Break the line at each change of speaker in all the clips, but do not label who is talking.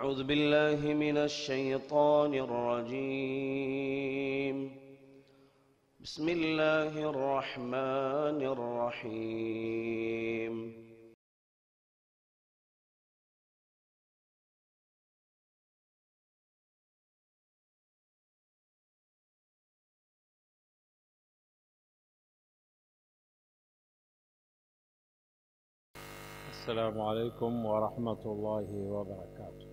أعوذ بالله من الشيطان الرجيم. بسم الله الرحمن الرحيم.
السلام عليكم ورحمة الله وبركاته.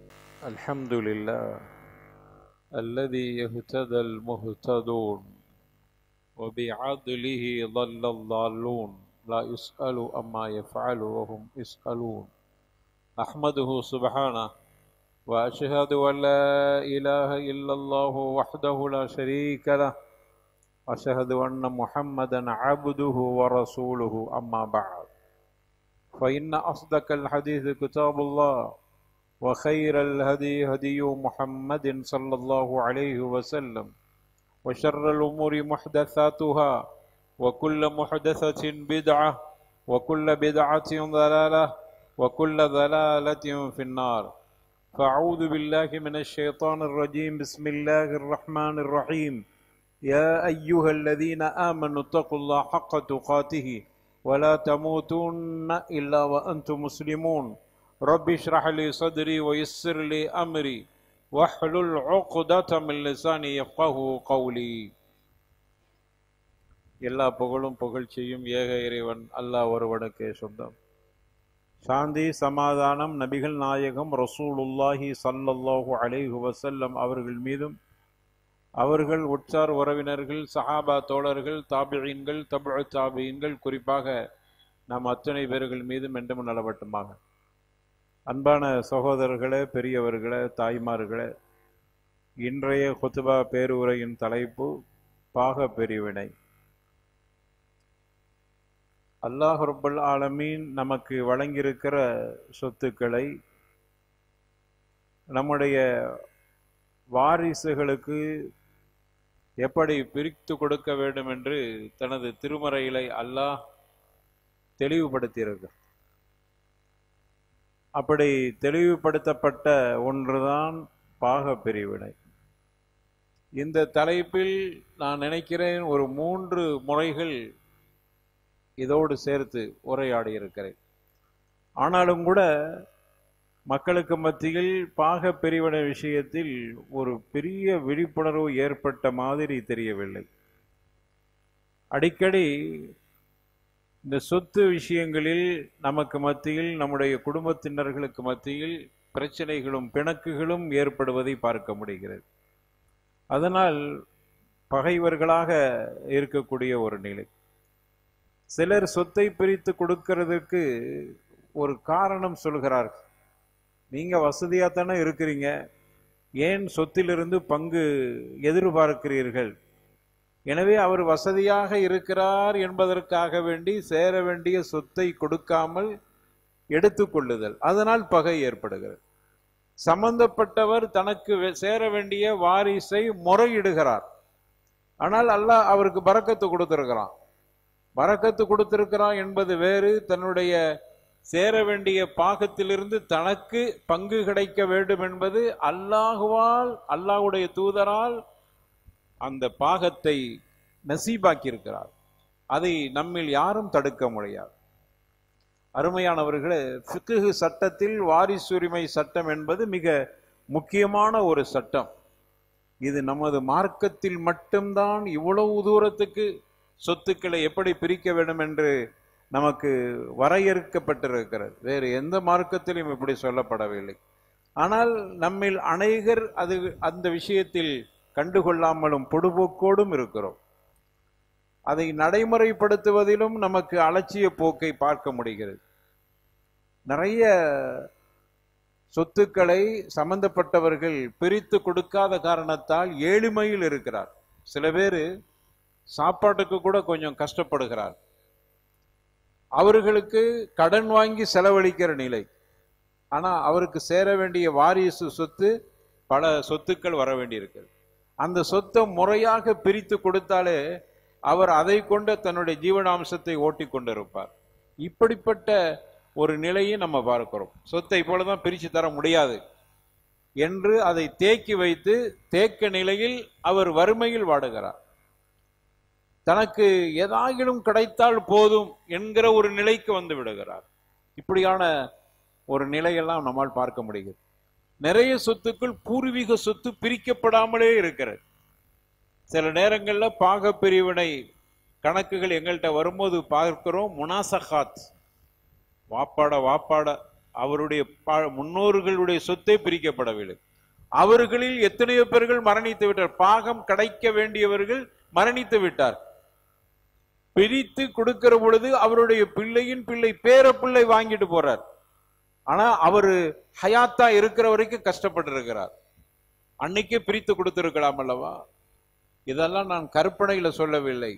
الحمد لله الذي يهتدى المهتدون وبعدله ضل الضالون لا يسأل أما يفعل وهم يسألون. أحمده سبحانه وأشهد أن لا إله إلا الله وحده لا شريك له وأشهد أن محمدا عبده ورسوله. أما بعد، فإن أصدق الحديث كتاب الله وخير الهدي هدي محمد صلى الله عليه وسلم وشر الأمور محدثاتها وكل محدثة بدعة وكل بدعة ضلالة وكل ضلالة في النار. فأعوذ بالله من الشيطان الرجيم. بسم الله الرحمن الرحيم. يا أيها الذين آمنوا اتقوا الله حق تقاته ولا تموتن إلا وأنتم مسلمون. رب اشرح لي صدري ويسر لي أمري واحلل عقدة من لساني يفقهوا قولي. எல்லா புகழும் புகழ்ச்சியும் ஏக இறைவன் அல்லாஹ் ஒருவனுக்கே சொந்தம். சாந்தி சமாதானம் நபிகள் நாயகம் ரசூலுல்லாஹி ஸல்லல்லாஹு அலைஹி வஸல்லம் அவர்கள் மீதும் அவர்கள் உற்றார் உறவினர்கள் சஹாபா தோழர்கள் தாபிஈன்கள் தபுஉ தாபிஈன்கள் குறிப்பாக நாம் அத்தனை பேர்கள் மீதும் என்றும் நலவட்டுமாக. அன்பான சகோதரர்களே, பெரியவர்களே, தாய்மார்களே, இன்றைய குத்பா பேருரையின் தலைப்பு பாக பிரிவினை. அல்லாஹ் ரப்பல் ஆலமீன் நமக்கு வழங்கியிருக்கிற சொத்துக்களை நம்முடைய வாரிசுகளுக்கு எப்படி பிரித்து கொடுக்க வேண்டும் என்று தனது திருமறையிலே அல்லாஹ் தெளிவுபடுத்தியிருக்கிறார். அப்படி தெளிவுபடுத்தப்பட்ட ஒன்றுதான் பாக பிரிவினை. இந்த தலைப்பில் நான் நினைக்கிறேன் ஒரு 3 முறைகள் இதோடு சேர்த்து உரையாடி இருக்கிறேன். ஆனாலும் கூட மக்களுக்கு மத்தியில் பாக பிரிவினை விஷயத்தில் ஒரு பெரிய விழிப்புணர்வு ஏற்பட்ட மாதிரி தெரியவில்லை. அடிக்கடி இந்த சொத்து விஷயங்களில் நமக்கு மத்தியில் நம்முடைய குடும்பத்தினர்களுக்கு மத்தியில் பிரச்சனைகளும் பிணக்குகளும் ஏற்படுவதை பார்க்க முடிகிறது. அதனால் பகைவர்களாக இருக்கக்கூடிய ஒரு நிலை. சிலர் சொத்தை பிரித்து கொடுக்கிறதுக்கு ஒரு காரணம் சொல்கிறார்கள். நீங்க வசதியா தானே இருக்கிறீங்க, ஏன் சொத்திலிருந்து பங்கு எதிர்பார்க்கிறீர்கள்? எனவே அவர் வசதியாக இருக்கிறார் என்பதற்காக வேண்டி சேர வேண்டிய சொத்தை கொடுக்காமல் எடுத்துக்கொள்ளுதல், அதனால் பகை ஏற்படுகிறது. சம்பந்தப்பட்டவர் தனக்கு சேர வேண்டிய வாரிசை முறையிடுகிறார். ஆனால் அல்லாஹ் அவருக்கு பரக்கத்து கொடுத்திருக்கிறான். பரக்கத்து கொடுத்திருக்கிறான் என்பது வேறு, தன்னுடைய சேர வேண்டிய பாகத்திலிருந்து தனக்கு பங்கு கிடைக்க வேண்டும் என்பது அல்லாஹுவால், அல்லாஹ்வுடைய தூதரால் அந்த பாகத்தை நசீபாக்கி இருக்கிறார். அதை நம்மில் யாரும் தடுக்க முடியாது. அருமையானவர்களே, ஃபிக்ஹ் சட்டத்தில் வாரிசுரிமை சட்டம் என்பது மிக முக்கியமான ஒரு சட்டம். இது நமது மார்க்கத்தில் மட்டும்தான் இவ்வளவு தூரத்துக்கு சொத்துக்களை எப்படி பிரிக்க வேண்டும் என்று நமக்கு வரையறுக்கப்பட்டிருக்கிறது. வேறு எந்த மார்க்கத்திலும் இப்படி சொல்லப்படவில்லை. ஆனால் நம்மில் அநேகர் அந்த விஷயத்தில் கண்டுகொள்ளாமலும் பொடுபோக்கோடும் இருக்கிறோம். அதை நடைமுறைப்படுத்துவதிலும் நமக்கு அலட்சிய போக்கை பார்க்க முடிகிறது. நிறைய சொத்துக்களை சம்பந்தப்பட்டவர்கள் பிரித்து கொடுக்காத காரணத்தால் ஏழ்மையில் இருக்கிறார். சில பேர் சாப்பாட்டுக்கு கூட கொஞ்சம் கஷ்டப்படுகிறார். அவர்களுக்கு கடன் வாங்கி செலவழிக்கிற நிலை. ஆனா அவருக்கு சேர வேண்டிய வாரிசு சொத்து, பல சொத்துக்கள் வர வேண்டியிருக்கிறது. அந்த சொத்தை முறையாக பிரித்து கொடுத்தாலே அவர் அதை கொண்டு தன்னுடைய ஜீவனாம்சத்தை ஓட்டி கொண்டிருப்பார். இப்படிப்பட்ட ஒரு நிலையை நம்ம பார்க்கிறோம். சொத்தை போலதான் பிரிச்சு தர முடியாது. என்று அதை தேக்கி வைத்து தேக்க நிலையில் அவர் வறுமையில் வாடுகிறார். தனக்கு ஏதாகிலும் கிடைத்தால் போதும் என்கிற ஒரு நிலைக்கு வந்து விடுகிறார். இப்படியான ஒரு நிலையெல்லாம் நம்மால் பார்க்க முடிகிறது. நிறைய சொத்துக்கள் பூர்வீக சொத்து பிரிக்கப்படாமலே இருக்கிறது. சில நேரங்கள்ல பாக பிரிவினை கணக்குகள் எங்கள்கிட்ட வரும்போது பார்க்கிறோம், முனாசகாத், வாப்பாட அவருடைய முன்னோர்களுடைய சொத்தை பிரிக்கப்படவில்லை. அவர்களில் எத்தனையோ பேர்கள் மரணித்து விட்டார். பாகம் கிடைக்க வேண்டியவர்கள் மரணித்து விட்டார். பிரித்து கொடுக்கிற பொழுது அவருடைய பிள்ளையின் பிள்ளை பேர பிள்ளை வாங்கிட்டு போறார். ஆனா அவரு ஹயாத்தா இருக்கிற வரைக்கும் கஷ்டப்பட்டு இருக்கிறார். அன்னைக்கே பிரித்து கொடுத்திருக்கலாம் அல்லவா? இதெல்லாம் நான் கற்பனையில சொல்லவில்லை.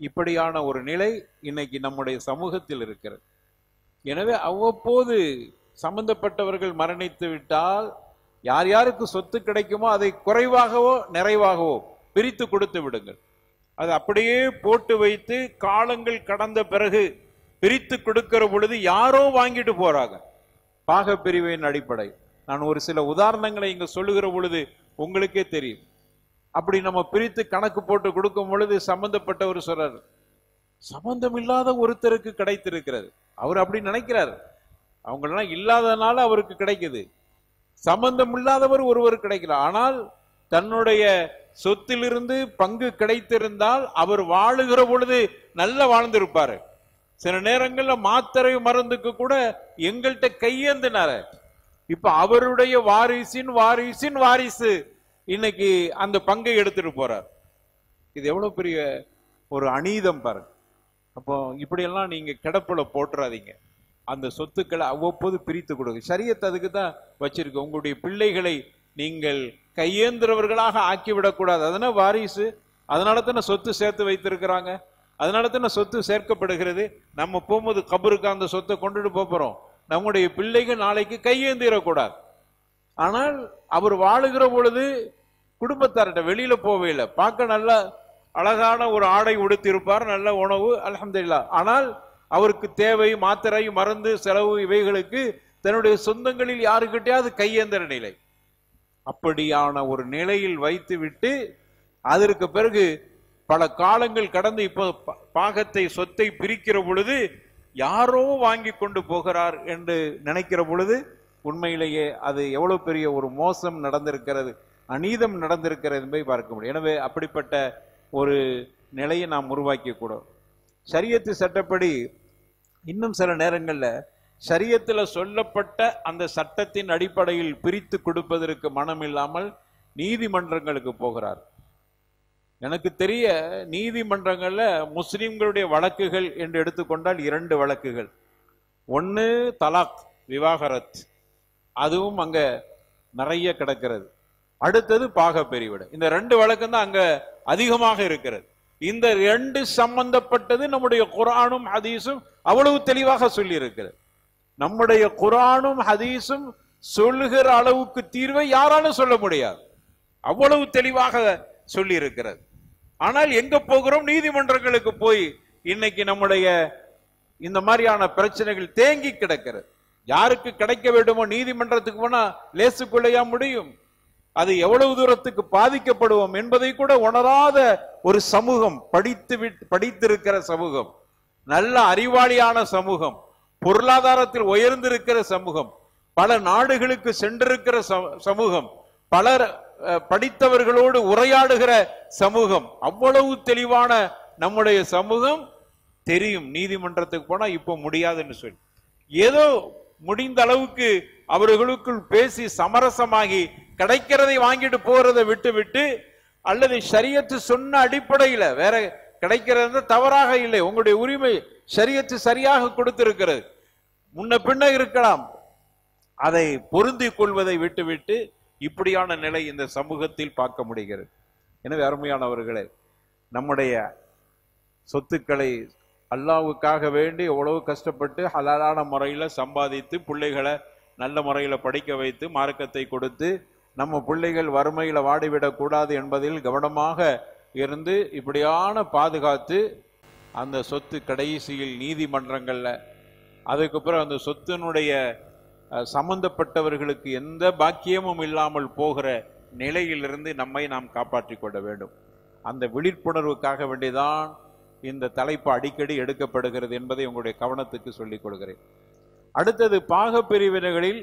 இப்படியான ஒரு நிலை இன்னைக்கு நம்முடைய சமூகத்தில் இருக்கிறது. எனவே அவ்வப்போது சம்பந்தப்பட்டவர்கள் மரணித்து விட்டால் யார் யாருக்கு சொத்து கிடைக்குமோ அதை குறைவாகவோ நிறைவாகவோ பிரித்து கொடுத்து விடுங்கள். அது அப்படியே போட்டு வைத்து காலங்கள் கடந்த பிறகு பிரித்து கொடுக்கிற பொழுது யாரோ வாங்கிட்டு போறாங்க. பாக பிரிவின் அடிப்படை நான் ஒரு சில உதாரணங்களை இங்க சொல்லுகிற பொழுது உங்களுக்கே தெரியும். அப்படி நம்ம பிரித்து கணக்கு போட்டு கொடுக்கும் பொழுது சம்பந்தப்பட்டவர் சொல்றாரு, சம்பந்தம் இல்லாத ஒருத்தருக்கு கிடைத்திருக்கிறது. அவர் அப்படி நினைக்கிறார், அவங்களெல்லாம் இல்லாதனால அவருக்கு கிடைக்குது. சம்பந்தம் இல்லாதவர் ஒருவர் கிடைக்கிறார். ஆனால் தன்னுடைய சொத்திலிருந்து பங்கு கிடைத்திருந்தால் அவர் வாழுகிற பொழுது நல்ல வாழ்ந்திருப்பாரு. சில நேரங்கள்ல மாத்திரை மருந்துக்கு கூட எங்கள்கிட்ட கையேந்தினாரு. இப்ப அவருடைய வாரிசின் வாரிசின் வாரிசு இன்னைக்கு அந்த பங்கை எடுத்துட்டு போறார். இது எவ்வளவு பெரிய ஒரு அநீதம் பாருங்க. அப்போ இப்படியெல்லாம் நீங்க கிடப்புல போட்டுறாதீங்க. அந்த சொத்துக்களை அவ்வப்போது பிரித்து கொடுங்க. ஷரியத் அதுக்கு தான் வச்சிருக்கு. உங்களுடைய பிள்ளைகளை நீங்கள் கையேந்திரவர்களாக ஆக்கிவிடக்கூடாது. அதனால வாரிசு, அதனால தானே சொத்து சேர்த்து வைத்திருக்கிறாங்க, அதனால தானே சொத்து சேர்க்கப்படுகிறது. நம்ம போகும்போது கபருக்கு அந்த சொத்தை கொண்டுட்டு போறோம். நம்முடைய பிள்ளைகள் நாளைக்கு கையேந்திரக்கூடாது. ஆனால் அவர் வாழுகிற பொழுது குடும்பத்தார்கிட்ட வெளியில போவே இல்லை. பார்க்க நல்ல அழகான ஒரு ஆடை உடுத்திருப்பார், நல்ல உணவு, அல்ஹம்துலில்லாஹ். ஆனால் அவருக்கு தேவை மாத்திரை மருந்து செலவு இவைகளுக்கு தன்னுடைய சொந்தங்களில் யாருக்கிட்டையாவது கையேந்திர நிலை. அப்படியான ஒரு நிலையில் வைத்து விட்டு அதற்கு பிறகு பல காலங்கள் கடந்து இப்போ பாகத்தை சொத்தை பிரிக்கிற பொழுது யாரோ வாங்கி கொண்டு போகிறார் என்று நினைக்கிற பொழுது உண்மையிலேயே அது எவ்வளவு பெரிய ஒரு மோசம் நடந்திருக்கிறது, அநீதம் நடந்திருக்கிறது என்பதை பார்க்க முடியும். எனவே அப்படிப்பட்ட ஒரு நிலையை நாம் உருவாக்கிய கூடும். ஷரியத்து சட்டப்படி இன்னும் சில நேரங்கள்ல ஷரியத்துல சொல்லப்பட்ட அந்த சட்டத்தின் அடிப்படையில் பிரித்து கொடுப்பதற்கு மனம் இல்லாமல் நீதிமன்றங்களுக்கு போகிறார். எனக்கு தெரிய நீதிமன்றங்கள்ல முஸ்லிம்களுடைய வழக்குகள் என்று எடுத்துக்கொண்டால் 2 வழக்குகள். ஒன்னு தலாக், விவாகரத், அதுவும் அங்க நிறைய கிடக்கிறது. அடுத்தது பாக பிரிவினை. இந்த 2 வழக்கம் தான் அங்க அதிகமாக இருக்கிறது. இந்த 2 சம்பந்தப்பட்டது நம்முடைய குர்ஆனும் ஹதீஸும் அவ்வளவு தெளிவாக சொல்லி இருக்கிறது. நம்முடைய குர்ஆனும் ஹதீஸும் சொல்லுகிற அளவுக்கு தீர்வை யாராலும் சொல்ல முடியாது. அவ்வளவு தெளிவாக சொல்லி இருக்கிறது. ஆனால் எங்க போகிறோம்? நீதிமன்றங்களுக்கு போய் இன்னைக்கு நம்முடைய இந்த மாதிரியான பிரச்சனைகள் தேங்கி கிடக்கிறது. யாருக்கு கிடைக்க வேண்டுமோ நீதிமன்றத்துக்கு போனா லேசுக்குள்ளையா முடியும்? அது எவ்வளவு தூரத்துக்கு பாதிக்கப்படுவோம் என்பதை கூட உணராத ஒரு சமூகம், படித்திருக்கிற சமூகம், நல்ல அறிவாளியான சமூகம், பொருளாதாரத்தில் உயர்ந்திருக்கிற சமூகம், பல நாடுகளுக்கு சென்றிருக்கிற சமூகம், பலர் படித்தவர்களோடு உரையாடுகிற சமூகம், அவ்வளவு தெளிவான நம்முடைய சமூகம் தெரியும். நீதிமன்றத்துக்கு போனா இப்போ முடியாதுன்னு சொல்லி ஏதோ முடிந்த அளவுக்கு அவர்களுக்குள் பேசி சமரசமாகி கிடைக்கிறதை வாங்கிட்டு போறதை விட்டு விட்டு, அல்லது ஷரியத்து சொன்ன அடிப்படையில வேற கிடைக்கிறது தவறாக இல்லை, உங்களுடைய உரிமை ஷரியத்து சரியாக கொடுத்திருக்கிறது, முன்ன பின்ன இருக்கலாம், அதை பொருந்தி கொள்வதை விட்டுவிட்டு இப்படியான நிலை இந்த சமூகத்தில் பார்க்க முடிகிறது. எனவே அருமையானவர்களே, நம்முடைய சொத்துக்களை அல்லாஹ்வுக்காக வேண்டி எவ்வளவு கஷ்டப்பட்டு ஹலாலான முறையில சம்பாதித்து பிள்ளைகளை நல்ல முறையில படிக்க வைத்து மார்க்கத்தை கொடுத்து நம்ம பிள்ளைகள் வறுமையில வாடிவிடக் கூடாது என்பதில் கவனமாக இருந்து இப்படியான பாதுகாத்து அந்த சொத்து கடைசியில் நீதிமன்றங்கள்ல அதுக்கப்புறம் அந்த சொத்தினுடைய சம்பந்தப்பட்டவர்களுக்கு எந்த பாக்கியமும் இல்லாமல் போகிற நிலையிலிருந்து நம்மை நாம் காப்பாற்றிக் கொள்ள வேண்டும். அந்த விழிப்புணர்வுக்காக வேண்டிதான் இந்த தலைப்பு அடிக்கடி எடுக்கப்படுகிறது என்பதை உங்களுடைய கவனத்துக்கு சொல்லிக் கொள்கிறேன். அடுத்தது, பாக பிரிவினைகளில்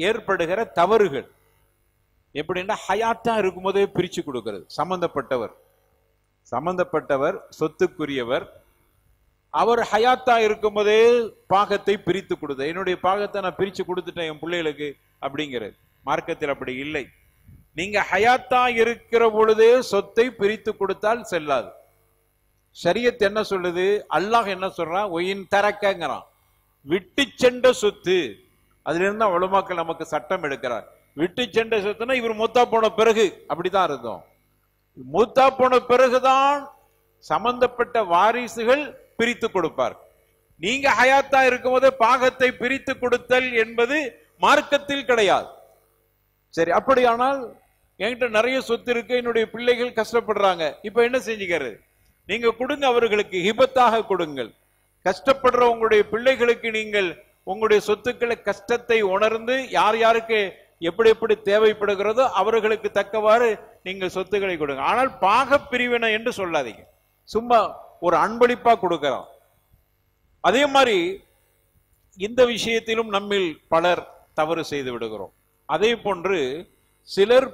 ஏற்படுகிற தவறுகள் எப்படின்னா, ஹயாத்தா இருக்கும்போதே பிரிச்சு கொடுக்கிறது. சம்பந்தப்பட்டவர் சொத்துக்குரியவர், அவர் ஹயாத்தா இருக்கும்போதே பாகத்தை பிரித்து கொடுத்த, என்னுடைய பாகத்தை நான் பிரிச்சு கொடுத்துட்டேன் என் பிள்ளைகளுக்கு அப்படிங்கிறது. மார்க்கத்தில் அப்படி இல்லை. நீங்க ஹயாத்தா இருக்கிற பொழுதே சொத்தை பிரித்து கொடுத்தால் செல்லாது. ஷரியத் என்ன சொல்லுது? அல்லாஹ் என்ன சொல்றான்? ஒயின் தரக்கங்கிறான், விட்டு சென்ற சொத்து. அதுல இருந்து உலமாக்கள் நமக்கு சட்டம் எடுக்கிறார். விட்டு சென்ற சொத்துனா இவர் மூத்தா போன பிறகு, அப்படிதான் இருக்கும். மூத்தா போன பிறகுதான் சம்பந்தப்பட்ட வாரிசுகள் பிரித்து கொடுப்பார். நீங்க ஹயாத்தா இருக்கும் போது பாகத்தை பிரித்து கொடுத்தல் என்பது மார்க்கத்தில் கிடையாது. சரி, அப்படியானால் என்கிட்ட நிறைய சொத்து இருக்கு, என்னுடைய பிள்ளைகள் கஷ்டப்படுறாங்க, இப்ப என்ன செஞ்சுக்கிறது? நீங்க கொடுங்க, அவர்களுக்கு ஹிபத்தாக கொடுங்கள். கஷ்டப்படுற உங்களுடைய பிள்ளைகளுக்கு நீங்கள் உங்களுடைய சொத்துக்களை கஷ்டத்தை உணர்ந்து யார் யாருக்கு எப்படி எப்படி தேவைப்படுகிறதோ அவர்களுக்கு தக்கவாறு நீங்கள் சொத்துக்களை கொடுங்க. ஆனால் பாக பிரிவினை என்று சொல்லாதீங்க, சும்மா ஒரு அன்பளிப்பா கொடுக்கலாம். அதே மாதிரி இந்த விஷயத்திலும் நம்மில் பலர் தவறு செய்து விடுகிறோம். அதே போன்று சிலர்,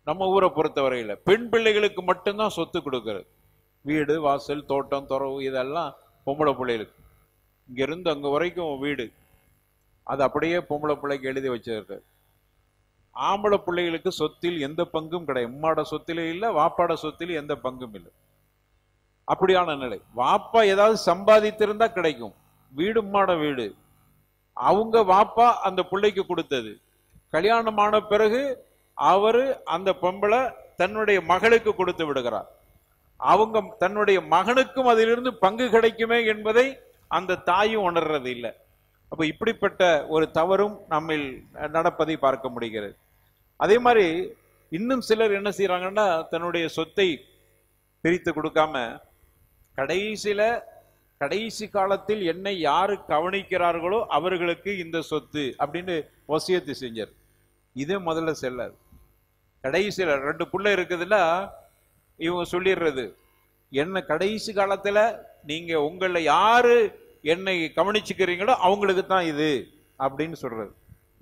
நம்ம ஊரை பொறுத்தவரையில பெண் பிள்ளைகளுக்கு மட்டும்தான் சொத்து கொடுக்கிறது. வீடு, வாசல், தோட்டம், துறவு இதெல்லாம் பொம்பளை பிள்ளைகளுக்கு. இங்க இருந்து அங்க வரைக்கும் வீடு, அது அப்படியே பொம்பளை பிள்ளைக்கு எழுதி வச்சிருக்கு. ஆம்பளை பிள்ளைகளுக்கு சொத்தில் எந்த பங்கும் கிடையாது. உம்மாட சொத்திலே இல்லை, வாப்பாட சொத்திலே எந்த பங்கும் இல்லை. அப்படியான நிலை. வாப்பா ஏதாவது சம்பாதித்திருந்தா கிடைக்கும். வீடு உம்மாட வீடு, அவங்க வாப்பா அந்த பிள்ளைக்கு கொடுத்தது. கல்யாணமான பிறகு அவரு அந்த பொம்பளை தன்னுடைய மகளுக்கு கொடுத்து விடுகிறார். அவங்க தன்னுடைய மகனுக்கும் அதிலிருந்து பங்கு கிடைக்குமே என்பதை அந்த தாயும் உணர்றது இல்லை. அப்ப இப்படிப்பட்ட ஒரு தவறும் நம்மில் நடப்பதை பார்க்க முடிகிறது. அதே மாதிரி இன்னும் சிலர் என்ன செய்யறாங்கன்னா, தன்னுடைய சொத்தை பிரித்து கொடுக்காம கடைசி காலத்தில் என்னை யாரு கவனிக்கிறார்களோ அவர்களுக்கு இந்த சொத்து அப்படின்னு வசியத்து செஞ்சார். இதே முதல்ல செல்லாது. கடைசியில 2 புள்ள இருக்குதுன்னா இவங்க சொல்லிடுறது, என்ன கடைசி காலத்துல நீங்க உங்களை யாரு என்னை கவனிச்சுக்கிறீங்களோ அவங்களுக்கு தான் இது அப்படின்னு சொல்றது.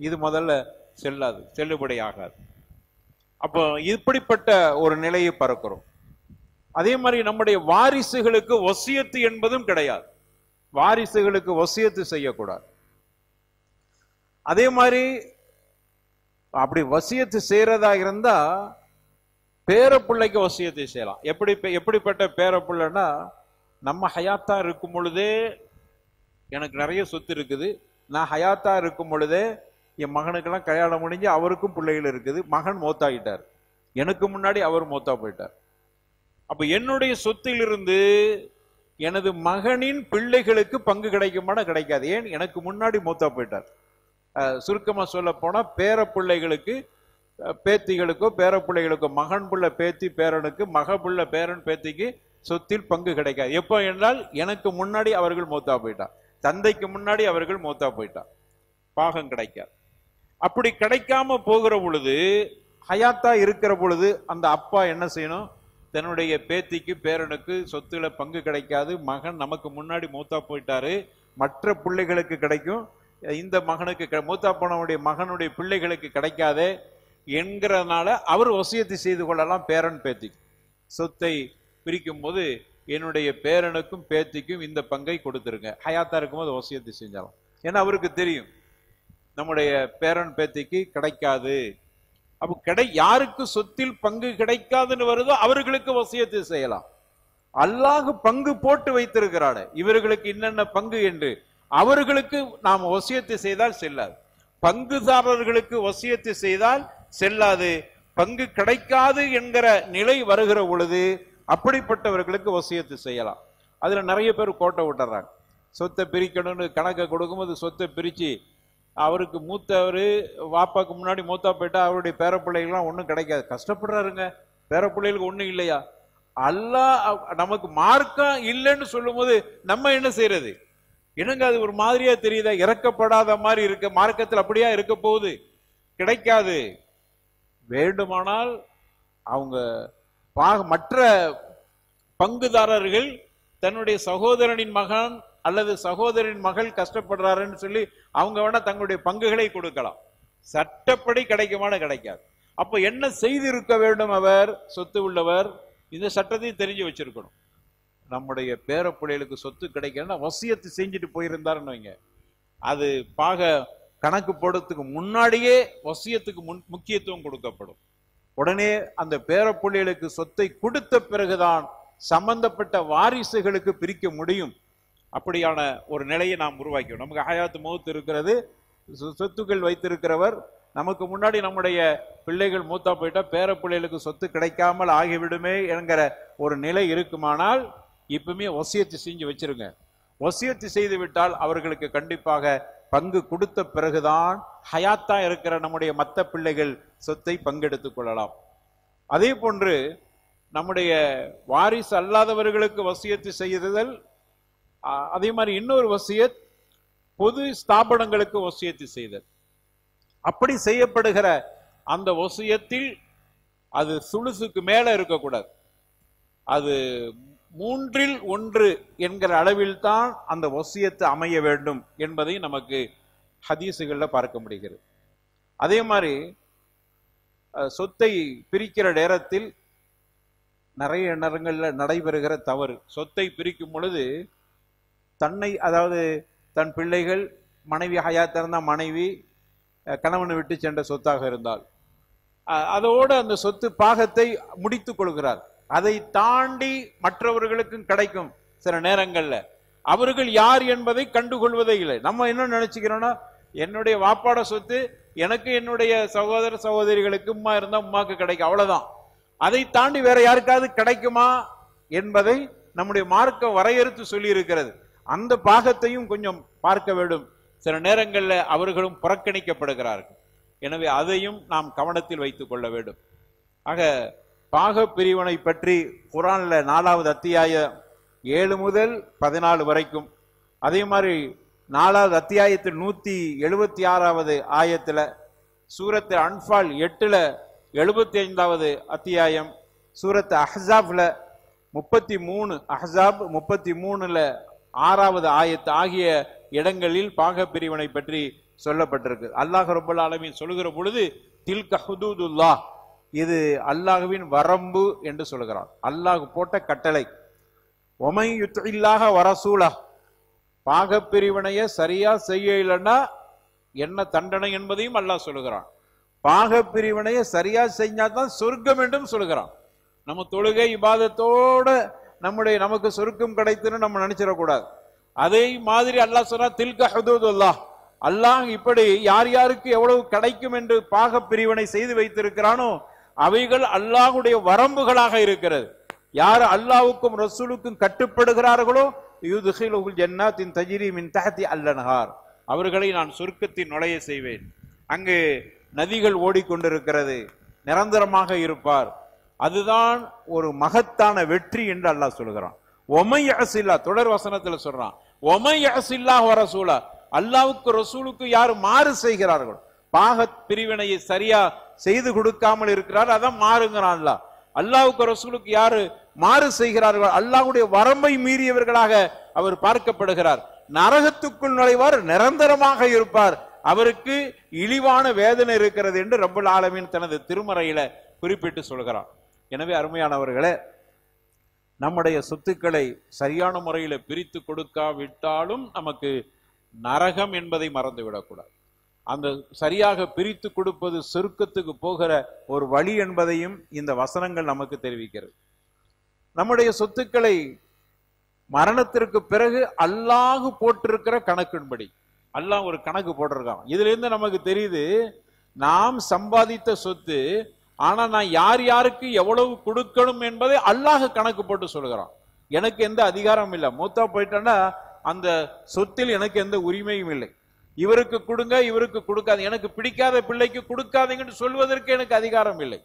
இது முதல்ல செல்லாது, செல்லுபடி ஆகாது. அப்போ இப்படிப்பட்ட ஒரு நிலையை பார்க்கிறோம். அதே மாதிரி நம்முடைய வாரிசுகளுக்கு வசியத்து என்பதும் கிடையாது. வாரிசுகளுக்கு வசியத்து செய்யக்கூடாது. அதே மாதிரி அப்படி வசியத்து செய்யறதா இருந்தா பேரப்பிள்ளைக்கு வசியத்தை செய்யலாம். எப்படிப்பட்ட பேரப்பிள்ளைன்னா, நம்ம ஹயாத்தா இருக்கும் பொழுதே எனக்கு நிறைய சொத்து இருக்குது, நான் ஹயாத்தா இருக்கும் பொழுதே என் மகனுக்கெல்லாம் கல்யாணம் முடிஞ்சு அவருக்கும் பிள்ளைகள் இருக்குது, மகன் மௌத்தாகிட்டார், எனக்கு முன்னாடி அவர் மௌத்தா போயிட்டார். அப்ப என்னுடைய சொத்திலிருந்து எனது மகனின் பிள்ளைகளுக்கு பங்கு கிடைக்குமான கிடைக்காது. ஏன்? எனக்கு முன்னாடி மௌத்தா போயிட்டார். சுருக்கமா சொல்ல போனா பேர பிள்ளைகளுக்கு, பேத்திகளுக்கோ பேர பிள்ளைகளுக்கோ, மகன் புள்ள பேத்தி பேரனுக்கு, மக புள்ள பேரன் பேத்திக்கு சொத்தில் பங்கு கிடைக்காது. எப்போ என்றால் எனக்கு முன்னாடி அவர்கள் மௌத்தா போயிட்டார், தந்தைக்கு முன்னாடி அவர்கள் மௌத்தா போயிட்டார், பாகம் கிடைக்காது. அப்படி கிடைக்காம போகிற பொழுது, ஹயாத்தா இருக்கிற பொழுது அந்த அப்பா என்ன செய்யணும்? தன்னுடைய பேத்திக்கு பேரனுக்கு சொத்துல பங்கு கிடைக்காது, மகன் நமக்கு முன்னாடி மூத்தா போயிட்டாரு, மற்ற பிள்ளைகளுக்கு கிடைக்கும், இந்த மகனுக்கு மூத்தா போனவனுடைய மகனுடைய பிள்ளைகளுக்கு கிடைக்காதே என்கிறதுனால அவர் வசியத்தை செய்து கொள்ளலாம். பேரன் பேத்திக்கு சொத்தை பிரிக்கும் போது என்னுடைய பேரனுக்கும் பேத்திக்கும் இந்த பங்கை கொடுத்துருங்க, ஹயாத்தா இருக்கும்போது வசியத்தை செஞ்சாலும். ஏன்னா அவருக்கு தெரியும் நம்முடைய பேரன் பேத்திக்கு கிடைக்காது. அப்ப யாருக்கு சொத்தில் பங்கு கிடைக்காதுன்னு வருதோ அவர்களுக்கு வசியத்தை செய்யலாம். அல்லாஹ் பங்கு போட்டு வைத்திருக்கிறாரு இவர்களுக்கு என்னென்ன பங்கு என்று, அவர்களுக்கு நாம் வசியத்தை செய்தால் செல்லாது. பங்குதாரர்களுக்கு வசியத்தை செய்தால் செல்லாது. பங்கு கிடைக்காது என்கிற நிலை வருகிற பொழுது அப்படிப்பட்டவர்களுக்கு வசியத்தை செய்யலாம். அதுல நிறைய பேர் கோட்டை விட்டுறாங்க. சொத்தை பிரிக்கணும்னு கணக்கை கொடுக்கும்போது சொத்தை பிரிச்சு அவருக்கு மூத்தவர் வாப்பாக்கு முன்னாடி மூத்தா போயிட்டா அவருடைய பேரப்பிள்ளைகள்லாம் ஒன்றும் கிடைக்காது, கஷ்டப்படுறாருங்க, பேரப்பிள்ளைகளுக்கு ஒன்றும் இல்லையா? அல்லாஹ் நமக்கு மார்க்கம் இல்லைன்னு சொல்லும் போது நம்ம என்ன செய்யறது? என்னங்க அது ஒரு மாதிரியா தெரியுதா, இறக்கப்படாத மாதிரி இருக்க, மார்க்கத்தில் அப்படியா இருக்க போகுது? கிடைக்காது. வேண்டுமானால் அவங்க மற்ற பங்குதாரர்கள் தன்னுடைய சகோதரனின் மகன் அல்லது சகோதரின் மகள் கஷ்டப்படுறாருன்னு சொல்லி அவங்க வேணா தங்களுடைய பங்குகளை கொடுக்கலாம். சட்டப்படி கிடைக்குமான கிடைக்காது. அப்ப என்ன செய்திருக்க வேண்டும்? அவர் சொத்து உள்ளவர் இந்த சட்டத்தையும் தெரிஞ்சு வச்சிருக்கணும். நம்முடைய பேர பிள்ளைகளுக்கு சொத்து கிடைக்கணும்னா வசியத்து செஞ்சுட்டு போயிருந்தாருன்னு வைங்க, அது பாக கணக்கு போடுறதுக்கு முன்னாடியே வசியத்துக்கு முக்கியத்துவம் கொடுக்கப்படும். உடனே அந்த பேர பிள்ளைகளுக்கு சொத்தை கொடுத்த பிறகுதான் சம்பந்தப்பட்ட வாரிசுகளுக்கு பிரிக்க முடியும். அப்படியான ஒரு நிலையை நாம் உருவாக்கணும். நமக்கு ஹயாத்து மௌத் இருக்கிறது, சொத்துக்கள் வைத்திருக்கிறவர், நமக்கு முன்னாடி நம்முடைய பிள்ளைகள் மூத்தா போயிட்டா பேர பிள்ளைகளுக்கு சொத்து கிடைக்காமல் ஆகிவிடுமே என்கிற ஒரு நிலை இருக்குமானால் இப்பவுமே வசியத்து செஞ்சு வச்சிருங்க. வசியத்து செய்து விட்டால் அவர்களுக்கு கண்டிப்பாக பங்கு கொடுத்த பிறகுதான் ஹயாத்தா இருக்கிற நம்முடைய மற்ற பிள்ளைகள் சொத்தை பங்கெடுத்துக் கொள்ளலாம். அதே போன்று நம்முடைய வாரிசு அல்லாதவர்களுக்கு வசியத்து செய்தல், அதே மாதிரி இன்னொரு வசியத் பொது ஸ்தாபனங்களுக்கு வசியத்து செய்தல். அப்படி செய்யப்படுகிற அந்த வசியத்தில் அது சுலுசுக்கு மேல இருக்கக்கூடாது. அது 1/3 என்கிற அளவில் தான் அந்த வசியத்து அமைய வேண்டும் என்பதை நமக்கு ஹதீசுகள்ல பார்க்க முடிகிறது. அதே மாதிரி சொத்தை பிரிக்கிற நேரத்தில் நிறைய நேரங்கள்ல நடைபெறுகிற தவறு, சொத்தை பிரிக்கும் பொழுது தன்னை, அதாவது தன் பிள்ளைகள், மனைவி ஹயாத்தா இருந்தால் மனைவி, கணவனை விட்டு சென்ற சொத்தாக இருந்தால் அதோடு அந்த சொத்து பாகத்தை முடித்துக் கொள்கிறார். அதை தாண்டி மற்றவர்களுக்கும் கிடைக்கும். சில நேரங்கள்ல அவர்கள் யார் என்பதை கண்டுகொள்வதே இல்லை. நம்ம என்ன நினைச்சுக்கிறோம்னா, என்னுடைய வாப்பாட சொத்து எனக்கு என்னுடைய சகோதர சகோதரிகளுக்கு உம்மா இருந்தா உம்மாக்கு கிடைக்கும், அவ்வளவுதான். அதை தாண்டி வேற யாருக்காவது கிடைக்குமா என்பதை நம்முடைய மார்க்கம் வரையறுத்து சொல்லி இருக்கிறது. அந்த பாகத்தையும் கொஞ்சம் பார்க்க வேண்டும். சில நேரங்களில் அவர்களும் புறக்கணிக்கப்படுகிறார்கள். எனவே அதையும் நாம் கவனத்தில் வைத்துக் கொள்ள வேண்டும். ஆக பாக பிரிவினை பற்றி குர்ஆன்ல 4வது அத்தியாயம் 7 முதல் 14 வரைக்கும், அதே மாதிரி 4வது அத்தியாயத்தில் 176வது ஆயத்துல, சூரத்து அன்பால் 8ல 75வது அத்தியாயம், சூரத்து அஹ்ஸாப்ல 33, அஹ்ஸாப் 33ல 6வது ஆயத்து ஆகிய இடங்களில் பாக பிரிவினை பற்றி சொல்லப்பட்டிருக்கு. அல்லாஹ் ரப்பல் ஆலமீன் சொல்லுகிற பொழுது தில்க ஹுதூதுல்லாஹ், இது அல்லாஹ்வின் வரம்பு என்று சொல்கிறான். அல்லாஹ் போட்ட கட்டளை. ஒமை யுத்இல்லாஹ வரசூலஹ், பாக பிரிவினையை சரியா செய்யலைன்னா என்ன தண்டனை என்பதையும் அல்லாஹ் சொல்லுகிறான். பாக பிரிவினையை சரியா செஞ்சாதான் சொர்க்கம் என்றும் சொல்லுகிறான். நம்ம தொழுகை இபாதத்தோட நமக்கு சொர்க்கம் கிடைத்துன்னு நம்ம நினைச்சிடக்கூடாது. அதே மாதிரி அல்லாஹ் சொன்னா தில்க ஹுதூதுல்லாஹ், அல்லாஹ் இப்படி யார் யாருக்கு எவ்வளவு கிடைக்கும் என்று பாக பிரிவினை செய்து வைத்திருக்கிறானோ அவைகள் அல்லாஹ்வுடைய வரம்புகளாக இருக்கிறது. யார் அல்லாஹ்வுக்கும் ரசூலுக்கும் கட்டுப்படுகிறார்களோ யுத்கிலுல் ஜன்னாத்தின் தஜ்ரி மின் தஹ்தி அல்-அன்ஹார், அவர்களை நான் சொர்க்கத்தின் நுழைய செய்வேன். அங்கு நதிகள் ஓடிக்கொண்டிருக்கிறது, நிரந்தரமாக இருப்பார். அதுதான் ஒரு மகத்தான வெற்றி என்று அல்லாஹ் சொல்கிறான். ஒமை யஸில்லா, தொடர் வசனத்தில் சொல்றான், ஒமை யஸில்லா வரசூலா, அல்லாஹ்வுக்கு ரசூலுக்கு யார் மாறு செய்கிறார்கள், பாக பிரிவினையை சரியா செய்து கொடுக்காமல் இருக்கிறார், அதான் மாறுங்கிறான் அல்லாஹ். அல்லாஹ்வுக்கு ரசூலுக்கு யாரு மாறு செய்கிறார்கள், அல்லாஹ்வுடைய வரம்பை மீறியவர்களாக அவர் பார்க்கப்படுகிறார். நரகத்துக்குள் நுழைவார், நிரந்தரமாக இருப்பார், அவருக்கு இழிவான வேதனை இருக்கிறது என்று ரப்பல் ஆலமீன் தனது திருமறையில குறிப்பிட்டு சொல்கிறார். எனவே அருமையானவர்களே, நம்முடைய சொத்துக்களை சரியான முறையில் பிரித்து கொடுக்காவிட்டாலும் நமக்கு நரகம் என்பதை மறந்துவிடக்கூடாது. அந்த சரியாக பிரித்து கொடுப்பது சொர்க்கத்துக்கு போகிற ஒரு வழி என்பதையும் இந்த வசனங்கள் நமக்கு தெரிவிக்கிறது. நம்முடைய சொத்துக்களை மரணத்திற்கு பிறகு அல்லாஹ் போட்டிருக்கிற கணக்கின்படி, அல்லாஹ் ஒரு கணக்கு போட்டிருக்கான். இதுல இருந்து நமக்கு தெரியுது, நாம் சம்பாதித்த சொத்து, ஆனா நான் யார் யாருக்கு எவ்வளவு கொடுக்கணும் என்பதை அல்லாஹ் கணக்கு போட்டு சொல்கிறான். எனக்கு எந்த அதிகாரம் இல்லை, மூத்தா போயிட்டேன்னா அந்த சொத்தில் எனக்கு எந்த உரிமையும் இல்லை. இவருக்கு கொடுங்க, இவருக்கு கொடுக்காது, எனக்கு பிடிக்காத பிள்ளைக்கு கொடுக்காதீங்கன்னு சொல்வதற்கு எனக்கு அதிகாரம் இல்லை.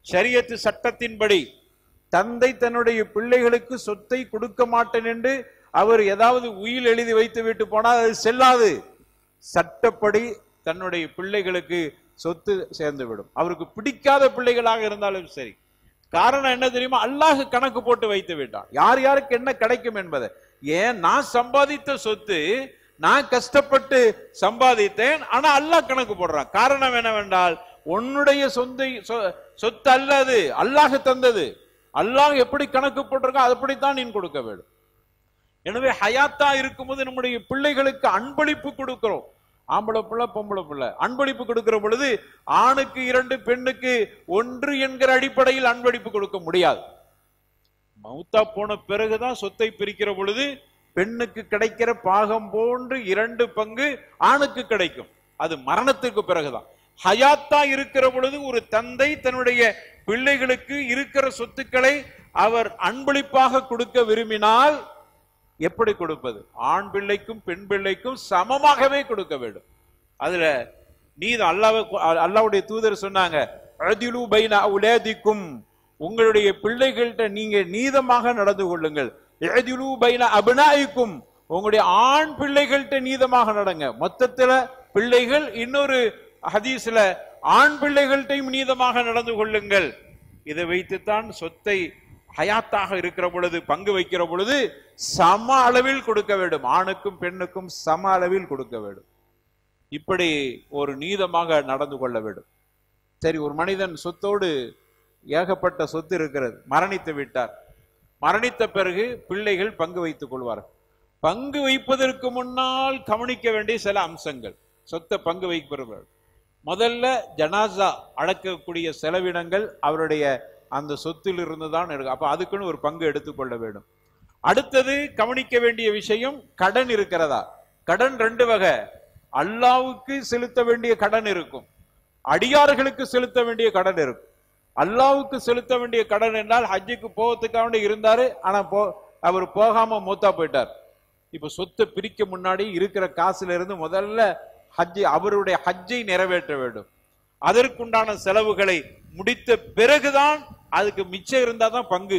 ஷரியத்து சட்டத்தின்படி தந்தை தன்னுடைய பிள்ளைகளுக்கு சொத்தை கொடுக்க மாட்டேன் என்று அவர் ஏதாவது உயில் எழுதி வைத்து விட்டு போனால் அது செல்லாது. சட்டப்படி தன்னுடைய பிள்ளைகளுக்கு சொத்து சேர்ந்து விடும். அவருக்கு பிடிக்காத பிள்ளைகளாக இருந்தாலும் சரி. காரணம் என்ன தெரியுமா? அல்லாஹ் கணக்கு போட்டு வைத்து விட்டான் யார் யாருக்கு என்ன கிடைக்கும் என்பதை. ஏன்? நான் சம்பாதித்த சொத்து, நான் கஷ்டப்பட்டு சம்பாதித்தேன், ஆனா அல்லாஹ் கணக்கு போடுறான். காரணம் என்னவென்றால், உன்னுடைய சொத்து அல்ல அது, அல்லாஹ் தந்தது. அல்லாஹ் எப்படி கணக்கு போட்டிருக்கோ அப்படித்தான் நீ கொடுக்க வேண்டும். எனவே ஹயாத்தா இருக்கும்போது நம்முடைய பிள்ளைகளுக்கு அன்பளிப்பு கொடுக்கிறோம். ஆம்பளை பிள்ளை பொம்பளை பிள்ளை அன்பளிப்பு கொடுக்கிற பொழுது ஆணுக்கு 2 பெண்ணுக்கு 1 என்கிற அடிப்படையில் அன்பளிப்பு கொடுக்க முடியாது. மௌத்தா போன பிறகுதான் சொத்தை பிரிக்கிற பொழுது பெண்ணுக்கு கிடைக்கிற பாகம் போன்று 2 பங்கு ஆணுக்கு கிடைக்கும். அது மரணத்துக்கு பிறகுதான். ஹயாத்தா இருக்கிற பொழுது ஒரு தந்தை தன்னுடைய பிள்ளைகளுக்கு இருக்கிற சொத்துக்களை அவர் அன்பளிப்பாக கொடுக்க விரும்பினால் எப்படி கொடுப்பது? ஆண் பிள்ளைக்கும் பெண் பிள்ளைக்கும் சமமாகவே கொடுக்க வேண்டும். அதுல நீதி அல்லாஹ்வுடைய தூதர் சொன்னாங்க, அதிலு பைன அவுலாதிக்கும், உங்களுடைய பிள்ளைகள்கிட்ட நீங்க நீதமாக நடந்து கொள்ளுங்கள். அதிலு பைன அப்னாயிக்கும், உங்களுடைய ஆண் பிள்ளைகள்கிட்ட நீதமாக நடங்க. மொத்தத்துல பிள்ளைகள், இன்னொரு ஹதீஸ்ல ஆண் பிள்ளைகள்கிட்டையும் நீதமாக நடந்து கொள்ளுங்கள். இதை வைத்துத்தான் சொத்தை ஹயாத்தாக இருக்கிற பொழுது பங்கு வைக்கிற பொழுது சம அளவில் கொடுக்க வேண்டும். ஆணுக்கும் பெண்ணுக்கும் சம அளவில் கொடுக்க வேண்டும். இப்படி ஒரு நீதமாக நடந்து கொள்ள வேண்டும். சரி, ஒரு மனிதன் சொத்தோடு ஏகப்பட்ட சொத்து இருக்கிறது, மரணித்து விட்டார். மரணித்த பிறகு பிள்ளைகள் பங்கு வைத்துக் கொள்வார்கள். பங்கு வைப்பதற்கு முன்னால் கவனிக்க வேண்டிய சில அம்சங்கள். சொத்தை பங்கு வைப்பவர்கள் முதல்ல ஜனாசா அடக்கக்கூடிய செலவினங்கள் அவருடைய அந்த சொத்தில் இருந்து தான் எடுக்கும். அப்ப அதுக்குன்னு ஒரு பங்கு எடுத்துக்கொள்ள வேண்டும். அடுத்தது கவனிக்க வேண்டிய விஷயம், கடன் இருக்கிறதா? கடன் 2 வகை. அல்லாஹ்வுக்கு செலுத்த வேண்டிய கடன் இருக்கும், அடியார்களுக்கு செலுத்த வேண்டிய கடன் இருக்கும். அல்லாஹ்வுக்கு செலுத்த வேண்டிய கடன் என்றால், ஹஜ்ஜுக்கு போகிறதுக்காக இருந்தாரு, ஆனா அவர் போகாம மூத்தா போயிட்டார். இப்ப சொத்தை பிரிக்க முன்னாடி இருக்கிற காசுல இருந்து முதல்ல அவருடைய ஹஜ்ஜை நிறைவேற்ற வேண்டும். அதற்குண்டான செலவுகளை முடித்த பிறகுதான் அதுக்கு மிச்சம் இருந்தா தான் பங்கு.